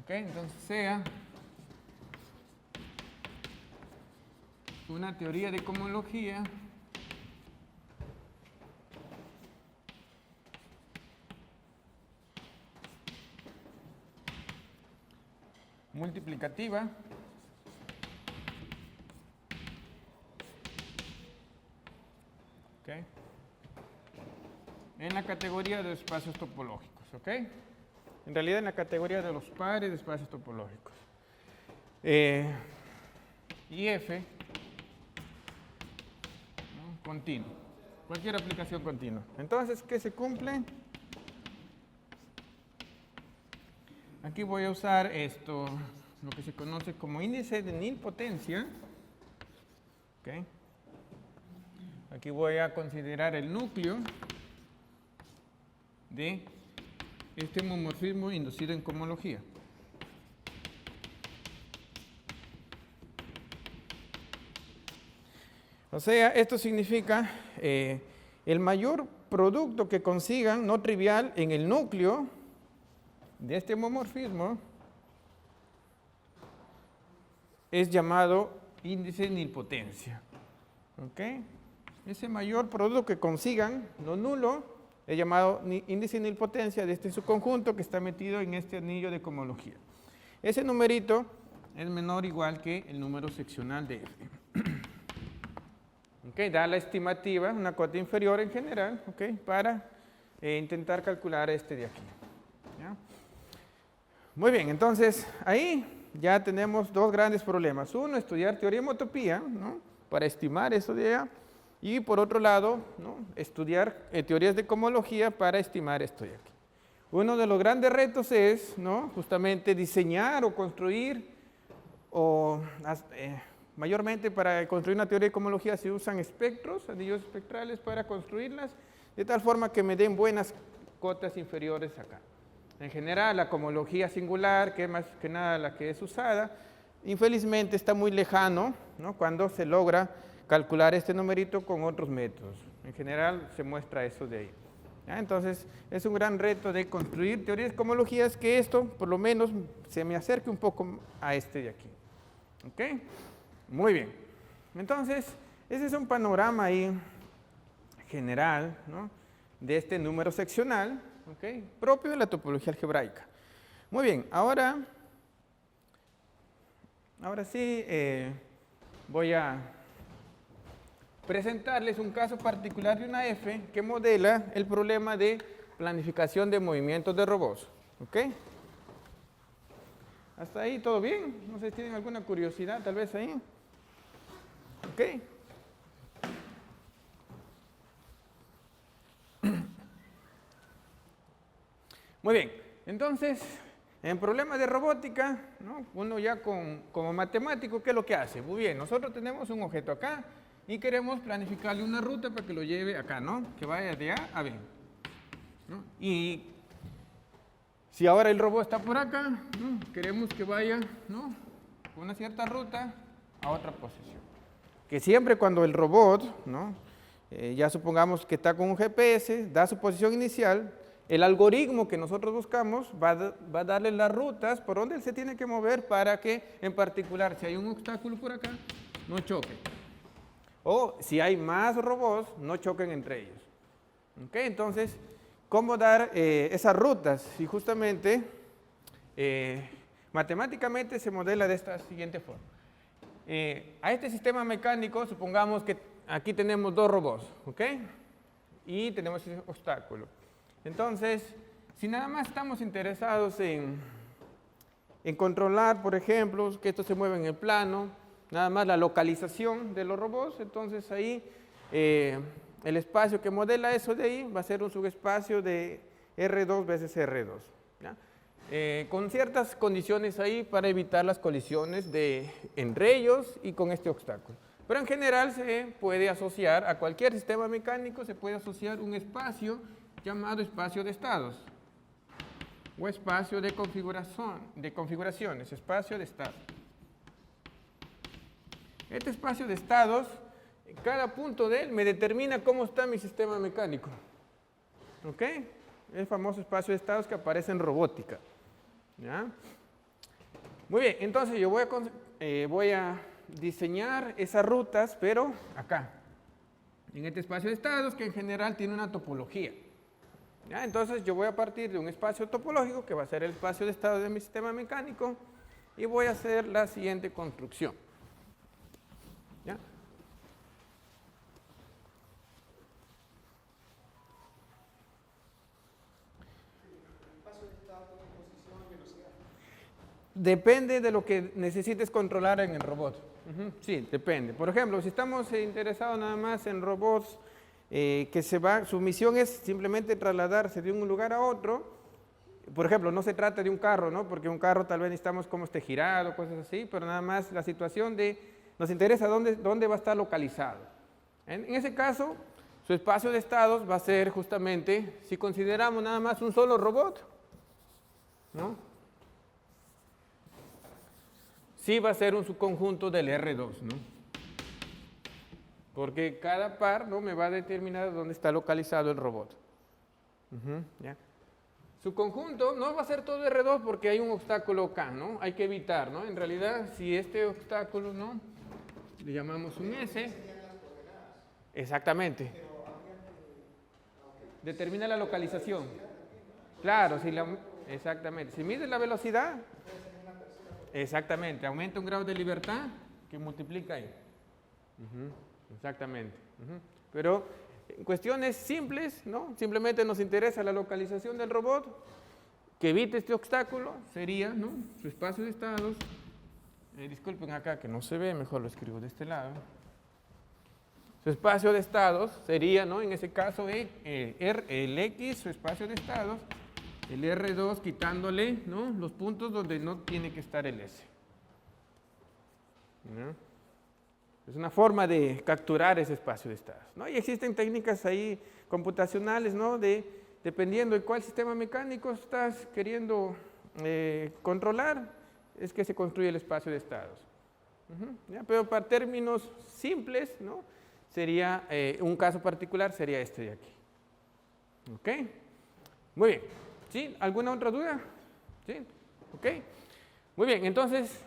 Ok, entonces sea una teoría de cohomología multiplicativa ¿okay? En la categoría de espacios topológicos, ¿ok? En realidad en la categoría de los pares de espacios topológicos. Y F, ¿no? Continuo, cualquier aplicación continua. Entonces, ¿qué se cumple? Aquí voy a usar esto, lo que se conoce como índice de nilpotencia. ¿Okay? Aquí voy a considerar el núcleo de este homomorfismo inducido en cohomología. O sea, esto significa el mayor producto que consigan, no trivial, en el núcleo de este homomorfismo es llamado índice de nilpotencia. ¿Ok? Ese mayor producto que consigan, no nulo, es llamado índice de nilpotencia de este subconjunto que está metido en este anillo de cohomología. Ese numerito es menor o igual que el número seccional de F. Okay, da la estimativa, una cota inferior en general, okay, para intentar calcular este de aquí. ¿Ya? Muy bien, entonces ahí ya tenemos dos grandes problemas. Uno, estudiar teoría de homotopía, ¿no? Para estimar eso de allá. Y por otro lado, ¿no? Estudiar teorías de cohomología para estimar esto de aquí. Uno de los grandes retos es, ¿no? Justamente diseñar o construir, mayormente para construir una teoría de cohomología se usan espectros, anillos espectrales para construirlas, de tal forma que me den buenas cotas inferiores acá. En general, la cohomología singular, que es más que nada la que es usada, infelizmente está muy lejano, ¿no? Cuando se logra calcular este numerito con otros métodos. En general se muestra eso de ahí. ¿Ya? Entonces, es un gran reto de construir teorías de cohomologías que esto, por lo menos, se me acerque un poco a este de aquí. ¿Ok? Muy bien. Entonces, ese es un panorama ahí general, ¿no? De este número seccional, ¿ok? Propio de la topología algebraica. Muy bien, ahora sí voy a presentarles un caso particular de una F que modela el problema de planificación de movimientos de robots. ¿Ok? ¿Hasta ahí todo bien? No sé si tienen alguna curiosidad tal vez ahí. ¿Ok? Muy bien, entonces, en problemas de robótica, ¿no? Uno ya como matemático, ¿qué es lo que hace? Muy bien, nosotros tenemos un objeto acá y queremos planificarle una ruta para que lo lleve acá, ¿no? Que vaya de A a B, ¿no? Y si ahora el robot está por acá, ¿no? Queremos que vaya, ¿no? Con una cierta ruta a otra posición. Que siempre cuando el robot, ¿no? Ya supongamos que está con un GPS, da su posición inicial, el algoritmo que nosotros buscamos va a darle las rutas por donde él se tiene que mover para que, en particular, si hay un obstáculo por acá, no choque. O si hay más robots, no choquen entre ellos. ¿Ok? Entonces, ¿cómo dar esas rutas? Y justamente, matemáticamente se modela de esta siguiente forma. A este sistema mecánico, supongamos que aquí tenemos dos robots, ¿ok? Y tenemos ese obstáculo. Entonces, si nada más estamos interesados en controlar, por ejemplo, que esto se mueva en el plano, nada más la localización de los robots, entonces ahí el espacio que modela eso de ahí va a ser un subespacio de R2 veces R2. ¿Ya? Con ciertas condiciones ahí para evitar las colisiones entre ellos y con este obstáculo. Pero en general se puede asociar a cualquier sistema mecánico, se puede asociar un espacio llamado espacio de estados. o espacio de configuraciones, espacio de estado. Este espacio de estados, cada punto de él me determina cómo está mi sistema mecánico. ¿Ok? El famoso espacio de estados que aparece en robótica. ¿Ya? Muy bien, entonces yo voy a diseñar esas rutas, pero acá, en este espacio de estados que en general tiene una topología. ¿Ya? Entonces yo voy a partir de un espacio topológico que va a ser el espacio de estados de mi sistema mecánico y voy a hacer la siguiente construcción. ¿Ya? Depende de lo que necesites controlar en el robot. Sí, depende. Por ejemplo, si estamos interesados nada más en robots su misión es simplemente trasladarse de un lugar a otro. Por ejemplo, no se trata de un carro, ¿no? Porque un carro tal vez necesitamos cómo esté girado, cosas así, pero nada más la situación nos interesa dónde va a estar localizado. En ese caso, su espacio de estados va a ser justamente, si consideramos nada más un solo robot, ¿no? Sí va a ser un subconjunto del R2, ¿no? Porque cada par, ¿no?, me va a determinar dónde está localizado el robot. ¿Ya? Su conjunto no va a ser todo R2 porque hay un obstáculo K, ¿no? Hay que evitar, ¿no? En realidad, si este obstáculo, ¿no?, le llamamos un S. Exactamente. Determina la localización. Claro, exactamente. Si mides la velocidad, exactamente, aumenta un grado de libertad que multiplica ahí. Exactamente. Pero en cuestiones simples, ¿no?, simplemente nos interesa la localización del robot, que evite este obstáculo, sería, ¿no?, su espacio de estados. Disculpen acá que no se ve, mejor lo escribo de este lado. Su espacio de estados sería, ¿no?, en ese caso el X, su espacio de estados, el R2 quitándole, ¿no?, los puntos donde no tiene que estar el S. ¿No? Es una forma de capturar ese espacio de estados, ¿no? Y existen técnicas ahí computacionales, ¿no?, dependiendo de cuál sistema mecánico estás queriendo controlar, es que se construye el espacio de estados. ¿Ya? Pero para términos simples, ¿no?, sería, un caso particular sería este de aquí. ¿Ok? Muy bien. ¿Sí? ¿Alguna otra duda? ¿Sí? ¿Ok? Muy bien, entonces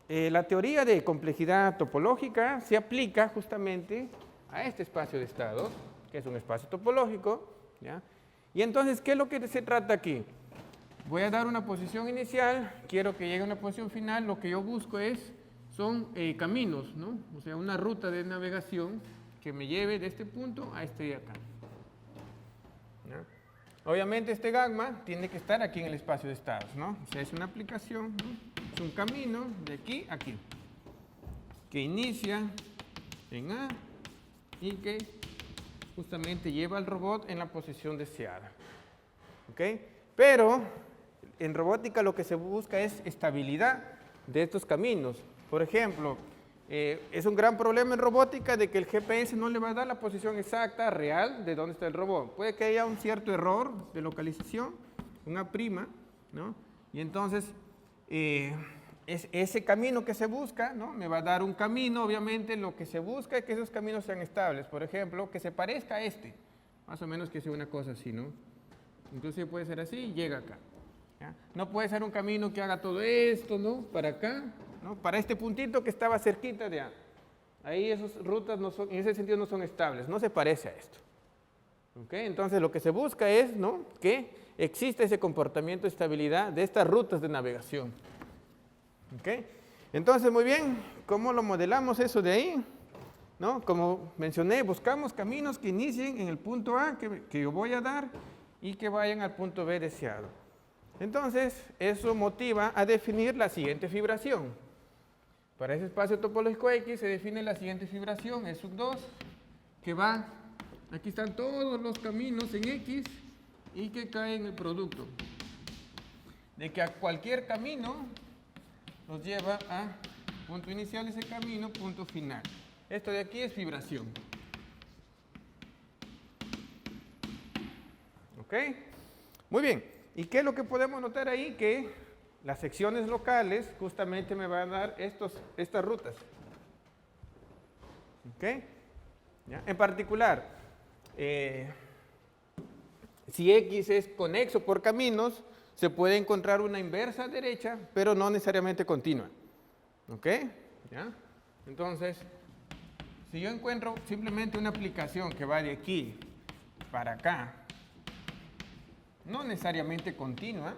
la teoría de complejidad topológica se aplica justamente a este espacio de estados, que es un espacio topológico, ¿ya? Y entonces, ¿qué es lo que se trata aquí? Voy a dar una posición inicial, quiero que llegue a una posición final, lo que yo busco son caminos, ¿no? O sea, una ruta de navegación que me lleve de este punto a este de acá. ¿Ya? Obviamente este gamma tiene que estar aquí en el espacio de estados, ¿no? O sea, es una aplicación, ¿no?, es un camino de aquí a aquí, que inicia en A y que justamente lleva al robot en la posición deseada. ¿Ok? Pero en robótica lo que se busca es estabilidad de estos caminos. Por ejemplo, es un gran problema en robótica de que el GPS no le va a dar la posición exacta, real, de dónde está el robot. Puede que haya un cierto error de localización, una prima, ¿no? Y entonces, ese camino que se busca, ¿no?, me va a dar un camino. Obviamente lo que se busca es que esos caminos sean estables. Por ejemplo, que se parezca a este, más o menos que sea una cosa así, ¿no? Inclusive puede ser así y llega acá. ¿Ya? No puede ser un camino que haga todo esto, ¿no?, para acá, ¿no?, para este puntito que estaba cerquita de A. Ahí esas rutas no son, en ese sentido no son estables, no se parece a esto. ¿Ok? Entonces lo que se busca es, ¿no?, que exista ese comportamiento de estabilidad de estas rutas de navegación. ¿Ok? Entonces, muy bien, ¿cómo lo modelamos eso de ahí? ¿No? Como mencioné, buscamos caminos que inicien en el punto A que yo voy a dar y que vayan al punto B deseado. Entonces, eso motiva a definir la siguiente fibración. Para ese espacio topológico X se define la siguiente fibración, el sub 2, que va, aquí están todos los caminos en X y que cae en el producto. De que a cualquier camino nos lleva a punto inicial de ese camino, punto final. Esto de aquí es fibración. ¿Ok? Muy bien. ¿Y qué es lo que podemos notar ahí? Que las secciones locales justamente me van a dar estas rutas. ¿Ok? ¿Ya? En particular, si X es conexo por caminos, se puede encontrar una inversa derecha, pero no necesariamente continua. ¿Ok? ¿Ya? Entonces, si yo encuentro simplemente una aplicación que va de aquí para acá, no necesariamente continua,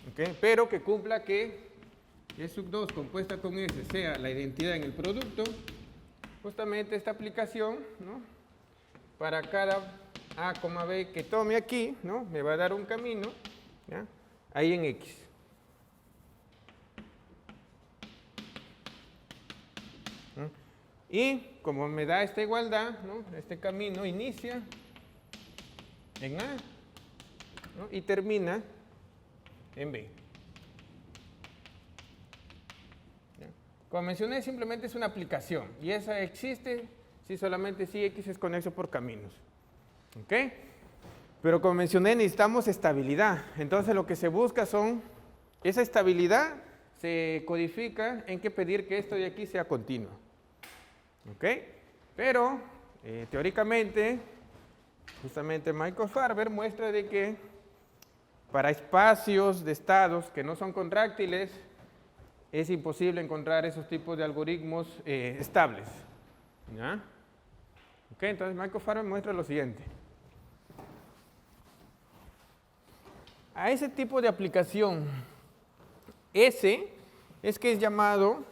¿ok? Pero que cumpla que E sub 2 compuesta con S sea la identidad en el producto, justamente esta aplicación, ¿no? Para cada A, B que tome aquí, ¿no? Me va a dar un camino, ¿ya? Ahí en X. ¿No? Y como me da esta igualdad, ¿no? Este camino inicia en A, ¿no? Y termina en B. ¿Ya? Como mencioné, simplemente es una aplicación y esa existe solamente si X es conexo por caminos. ¿Ok? Pero como mencioné, necesitamos estabilidad. Entonces lo que se busca esa estabilidad se codifica en que pedir que esto de aquí sea continuo. ¿Ok? Pero teóricamente, justamente Michael Farber muestra de que para espacios de estados que no son contráctiles es imposible encontrar esos tipos de algoritmos estables. ¿Ya? ¿Ok? Entonces Michael Farber muestra lo siguiente. A ese tipo de aplicación, ese es que es llamado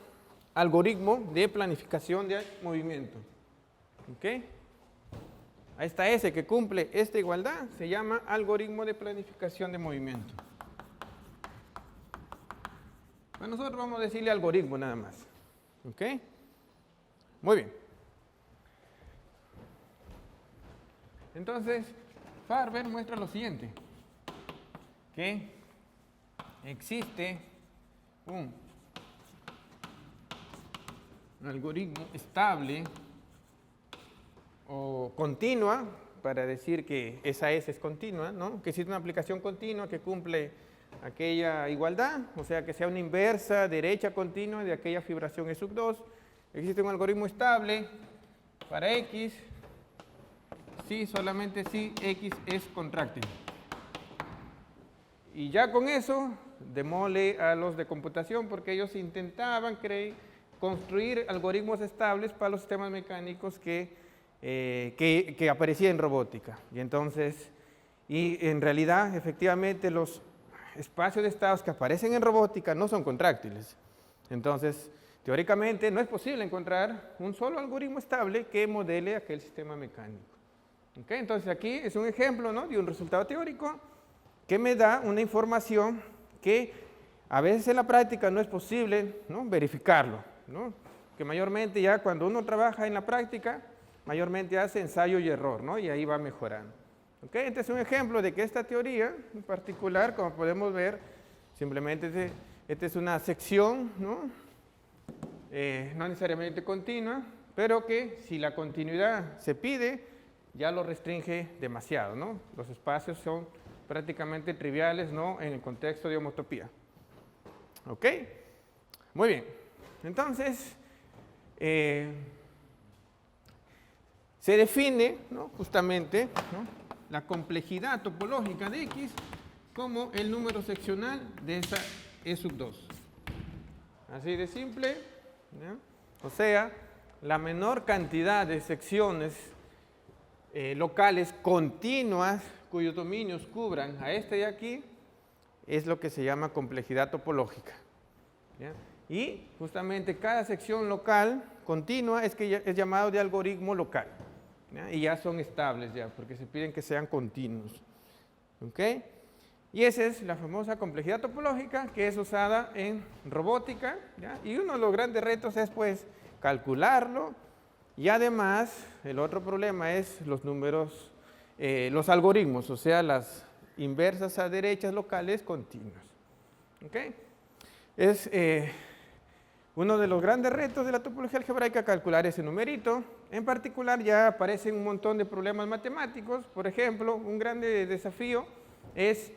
algoritmo de planificación de movimiento. ¿Ok? A esta S que cumple esta igualdad se llama algoritmo de planificación de movimiento. Bueno, nosotros vamos a decirle algoritmo nada más. ¿Ok? Muy bien. Entonces, Farber muestra lo siguiente. Que existe un algoritmo estable o continua, para decir que esa S es continua, ¿no? Que existe una aplicación continua que cumple aquella igualdad, o sea que sea una inversa derecha continua de aquella fibración E sub 2. Existe un algoritmo estable para X, solamente si X es contráctil. Y ya con eso, demole a los de computación porque ellos intentaban construir algoritmos estables para los sistemas mecánicos que aparecían en robótica. Y en realidad, efectivamente, los espacios de estados que aparecen en robótica no son contráctiles. Entonces, teóricamente, no es posible encontrar un solo algoritmo estable que modele aquel sistema mecánico. ¿Okay? Entonces, aquí es un ejemplo, ¿no? De un resultado teórico que me da una información que a veces en la práctica no es posible, ¿no? Verificarlo, ¿no? Que mayormente ya cuando uno trabaja en la práctica, mayormente hace ensayo y error, ¿no? Y ahí va mejorando. ¿Ok? Este es un ejemplo de que esta teoría en particular, como podemos ver, simplemente esta es una sección, ¿no? No necesariamente continua, pero que si la continuidad se pide, ya lo restringe demasiado, ¿no? Los espacios son prácticamente triviales, ¿no? En el contexto de homotopía. ¿Ok? Muy bien. Entonces, se define, ¿no? Justamente, ¿no? La complejidad topológica de X como el número seccional de esa E sub 2. Así de simple, ¿no? O sea, la menor cantidad de secciones locales continuas cuyos dominios cubran a este de aquí, es lo que se llama complejidad topológica. ¿Ya? Y justamente cada sección local continua es llamado de algoritmo local. ¿Ya? Y ya son estables, ya, porque se piden que sean continuos. ¿Ok? Y esa es la famosa complejidad topológica que es usada en robótica. ¿Ya? Y uno de los grandes retos es pues calcularlo. Y además, el otro problema es los números, los algoritmos, o sea, las inversas a derechas locales continuas. ¿Ok? Es uno de los grandes retos de la topología algebraica calcular ese numerito. En particular ya aparecen un montón de problemas matemáticos. Por ejemplo, un grande desafío se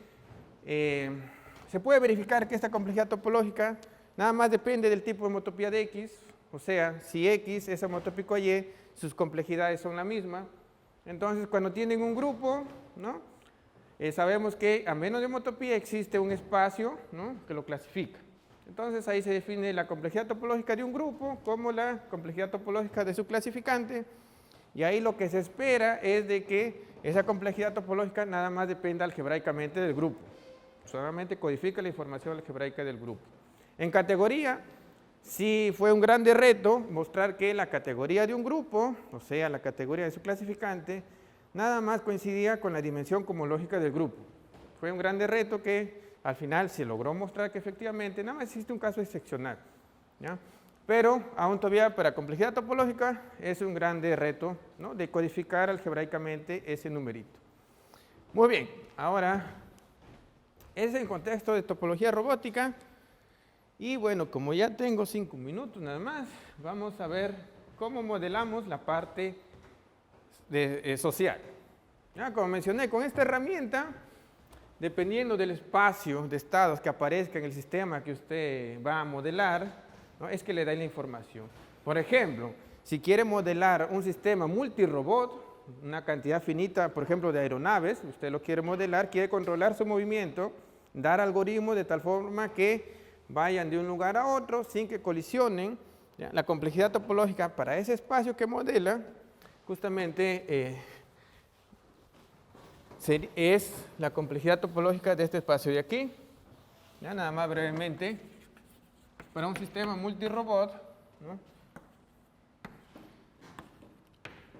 puede verificar que esta complejidad topológica nada más depende del tipo de homotopía de X, o sea, si X es homotópico a Y, sus complejidades son la misma. Entonces, cuando tienen un grupo, ¿no? Sabemos que a menos de homotopía existe un espacio, ¿no?, que lo clasifica. Entonces, ahí se define la complejidad topológica de un grupo como la complejidad topológica de su clasificante, y ahí lo que se espera es de que esa complejidad topológica nada más dependa algebraicamente del grupo. Solamente codifica la información algebraica del grupo. En categoría, sí fue un grande reto mostrar que la categoría de un grupo, o sea, la categoría de su clasificante, nada más coincidía con la dimensión cosmológica del grupo. Fue un grande reto que al final se logró mostrar que efectivamente nada más existe un caso excepcional, ¿ya? Pero aún todavía para complejidad topológica es un grande reto, ¿no?, de codificar algebraicamente ese numerito. Muy bien, ahora es en contexto de topología robótica. Y bueno, como ya tengo 5 minutos nada más, vamos a ver cómo modelamos la parte social. Ya, como mencioné, con esta herramienta, dependiendo del espacio de estados que aparezca en el sistema que usted va a modelar, ¿no?, es que le da la información. Por ejemplo, si quiere modelar un sistema multirobot, una cantidad finita, por ejemplo, de aeronaves, usted lo quiere modelar, quiere controlar su movimiento, dar algoritmos de tal forma que vayan de un lugar a otro sin que colisionen, ¿ya? La complejidad topológica para ese espacio que modela justamente es la complejidad topológica de este espacio de aquí. Ya, nada más brevemente, para un sistema multirobot, ¿no?,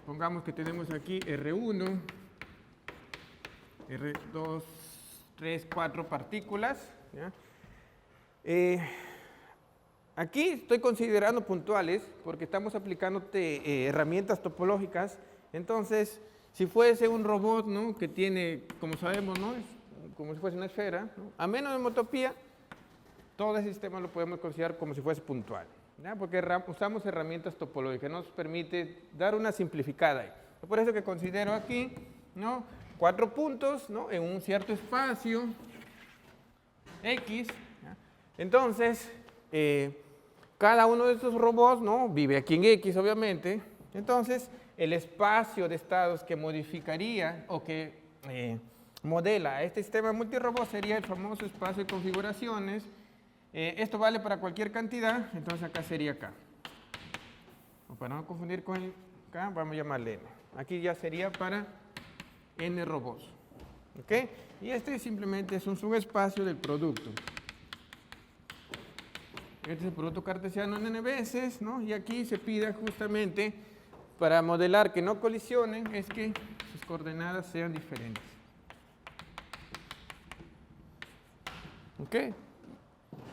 pongamos que tenemos aquí R1, R2, 3, 4 partículas, ¿ya? Aquí estoy considerando puntuales porque estamos aplicando herramientas topológicas. Entonces, si fuese un robot, ¿no?, que tiene, como sabemos, ¿no?, es como si fuese una esfera, ¿no?, a menos de homotopía, todo ese sistema lo podemos considerar como si fuese puntual, ¿ya?, porque usamos herramientas topológicas, nos permite dar una simplificada ahí. Por eso que considero aquí, ¿no?, 4 puntos, ¿no?, en un cierto espacio X. Entonces, cada uno de estos robots, ¿no?, vive aquí en X, obviamente. Entonces, el espacio de estados que modificaría o que modela a este sistema multirobot sería el famoso espacio de configuraciones. Esto vale para cualquier cantidad, entonces acá sería K. O para no confundir con el K, vamos a llamarle N. Aquí ya sería para N robots. ¿Ok? Y este simplemente es un subespacio del producto. Este es el producto cartesiano en n veces, ¿no? Y aquí se pide justamente para modelar que no colisionen, es que sus coordenadas sean diferentes. ¿Ok?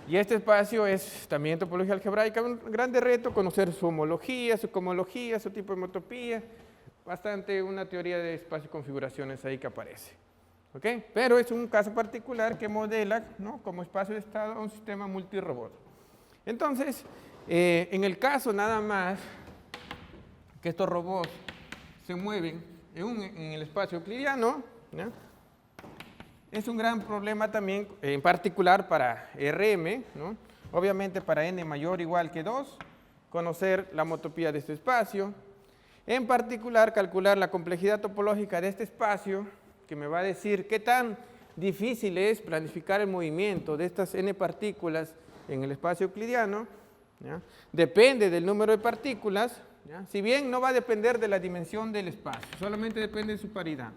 Y este espacio es también topología algebraica, un grande reto, conocer su homología, su cohomología, su tipo de homotopía, bastante una teoría de espacio y configuraciones ahí que aparece. ¿Ok? Pero es un caso particular que modela, ¿no?, como espacio de estado un sistema multirobot. Entonces, en el caso nada más que estos robots se mueven en el espacio euclidiano, ¿no?, es un gran problema también, en particular para Rm, ¿no?, obviamente para n mayor o igual que 2, conocer la homotopía de este espacio, en particular calcular la complejidad topológica de este espacio, que me va a decir qué tan difícil es planificar el movimiento de estas n partículas en el espacio euclidiano, ¿ya? Depende del número de partículas, ¿ya?, si bien no va a depender de la dimensión del espacio, solamente depende de su paridad.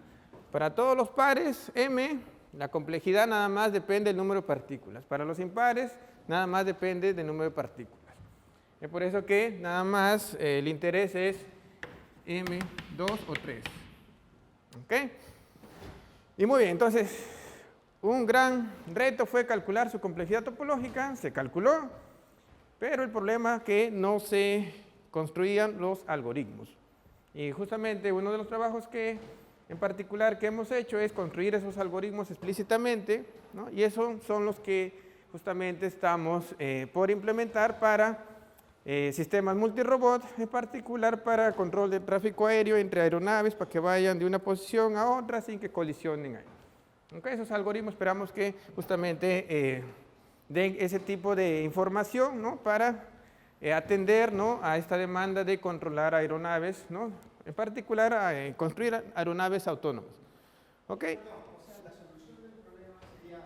Para todos los pares M, la complejidad nada más depende del número de partículas. Para los impares, nada más depende del número de partículas. Es por eso que nada más el interés es M, 2 o 3. ¿Ok? Y muy bien, entonces, un gran reto fue calcular su complejidad topológica, se calculó, pero el problema es que no se construían los algoritmos. Y justamente uno de los trabajos que, en particular, que hemos hecho es construir esos algoritmos explícitamente, ¿no?, y esos son los que justamente estamos por implementar para sistemas multirobot, en particular para control de tráfico aéreo entre aeronaves, para que vayan de una posición a otra sin que colisionen ahí. ¿Ok? Esos algoritmos esperamos que justamente den ese tipo de información, ¿no? Para atender, ¿no? A esta demanda de controlar aeronaves, ¿no? En particular a construir aeronaves autónomas. ¿Ok? Perdón, o sea, la solución del problema sería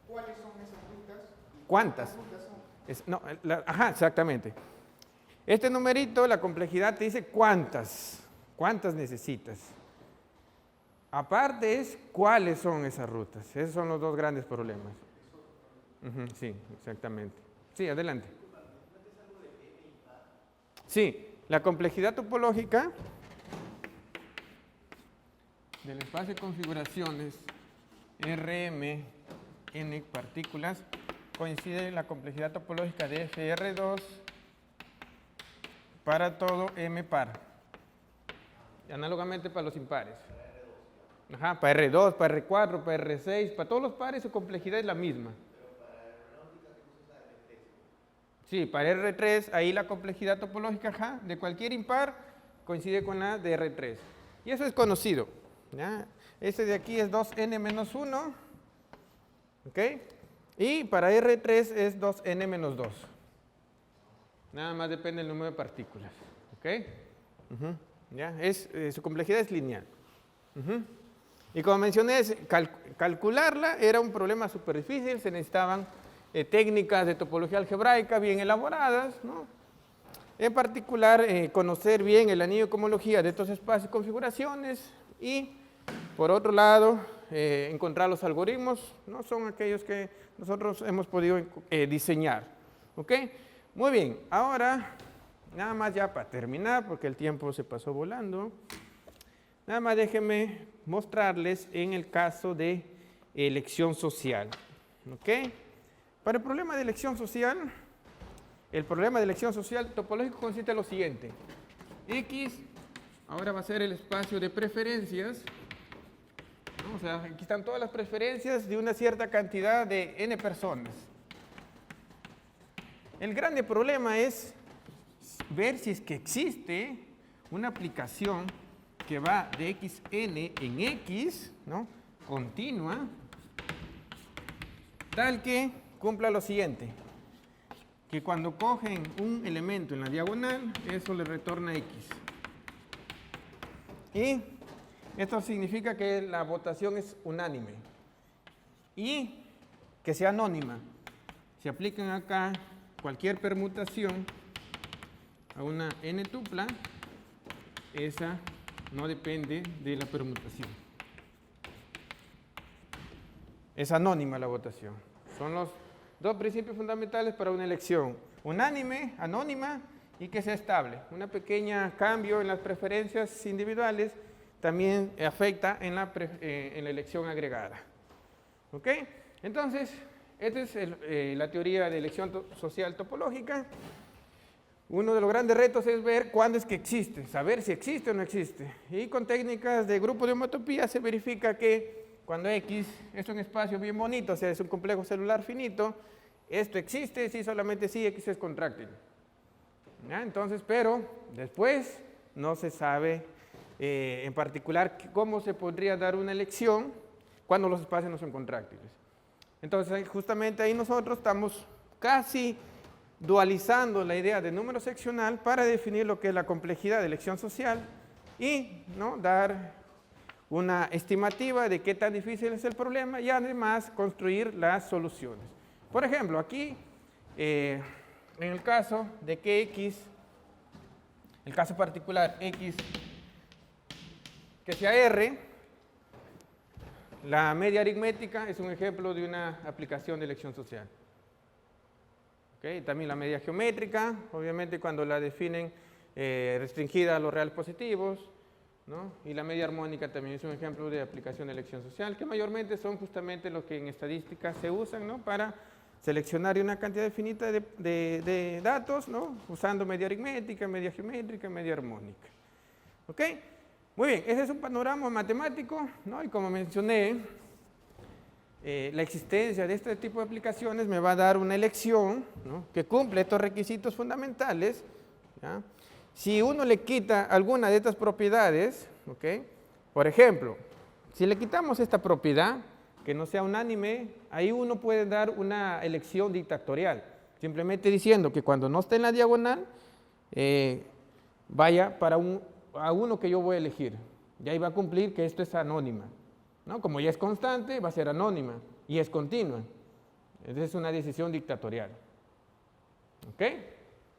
¿cuáles son esas rutas? ¿Cuántas? ¿Cuántas rutas son? No, ajá, exactamente. Este numerito, la complejidad te dice cuántas necesitas. Aparte es cuáles son esas rutas. Esos son los dos grandes problemas. Sí, exactamente. Sí, adelante. Sí, la complejidad topológica del espacio de configuraciones RM n partículas coincide en la complejidad topológica de FR2 para todo M par. Y análogamente para los impares. Ajá, para R2, para R4, para R6, para todos los pares su complejidad es la misma. Sí, para R3, ahí la complejidad topológica ajá, de cualquier impar coincide con la de R3. Y eso es conocido. ¿Ya? Este de aquí es 2n-1. ¿Ok? Y para R3 es 2n-2. Nada más depende del número de partículas. ¿Ok? ¿Ya? Su complejidad es lineal. Y como mencioné, calcularla era un problema súper difícil. Se necesitaban técnicas de topología algebraica bien elaboradas, ¿no? En particular, conocer bien el anillo de cohomología de estos espacios y configuraciones y, por otro lado, encontrar los algoritmos, ¿no? Son aquellos que nosotros hemos podido diseñar. ¿Ok? Muy bien, ahora, nada más ya para terminar, porque el tiempo se pasó volando, nada más déjenme mostrarles en el caso de elección social. ¿Ok? Para el problema de elección social, el problema de elección social topológico consiste en lo siguiente. X ahora va a ser el espacio de preferencias, ¿no? O sea, aquí están todas las preferencias de una cierta cantidad de n personas. El grande problema es ver si es que existe una aplicación que va de xn en x, ¿no? Continua, tal que cumpla lo siguiente, que cuando cogen un elemento en la diagonal, eso le retorna x. Y esto significa que la votación es unánime y que sea anónima. Si aplican acá cualquier permutación a una n tupla, esa no depende de la permutación. Es anónima la votación. Son los dos principios fundamentales para una elección: unánime, anónima y que sea estable. Una pequeña cambio en las preferencias individuales también afecta en la elección agregada. ¿Ok? Entonces, esta es la teoría de elección social topológica. Uno de los grandes retos es ver cuándo es que existe, saber si existe o no existe. Y con técnicas de grupo de homotopía se verifica que cuando X es un espacio bien bonito, o sea, es un complejo celular finito, esto existe si solamente si X es contráctil. ¿Ya? Entonces, pero después no se sabe en particular cómo se podría dar una elección cuando los espacios no son contráctiles. Entonces, justamente ahí nosotros estamos casi dualizando la idea de número seccional para definir lo que es la complejidad de elección social y, ¿no?, dar una estimativa de qué tan difícil es el problema y además construir las soluciones. Por ejemplo, aquí, en el caso de que X, el caso particular X, que sea R, la media aritmética es un ejemplo de una aplicación de elección social. ¿Okay? También la media geométrica, obviamente cuando la definen restringida a los reales positivos, ¿no? Y la media armónica también es un ejemplo de aplicación de elección social, que mayormente son justamente los que en estadística se usan, ¿no?, para seleccionar una cantidad infinita de datos, ¿no?, usando media aritmética, media geométrica, media armónica. ¿Ok? Muy bien, ese es un panorama matemático, ¿no? Y como mencioné, la existencia de este tipo de aplicaciones me va a dar una elección, ¿no?, que cumple estos requisitos fundamentales, ¿ya? Si uno le quita alguna de estas propiedades, ¿ok?, por ejemplo, si le quitamos esta propiedad, que no sea unánime, ahí uno puede dar una elección dictatorial, simplemente diciendo que cuando no esté en la diagonal, vaya a uno que yo voy a elegir. Y ahí va a cumplir que esto es anónima, ¿no? Como ya es constante, va a ser anónima y es continua. Esa es una decisión dictatorial. ¿Ok?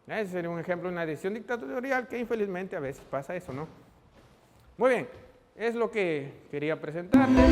Ese sería un ejemplo de una decisión dictatorial que infelizmente a veces pasa eso, ¿no? Muy bien, es lo que quería presentarles.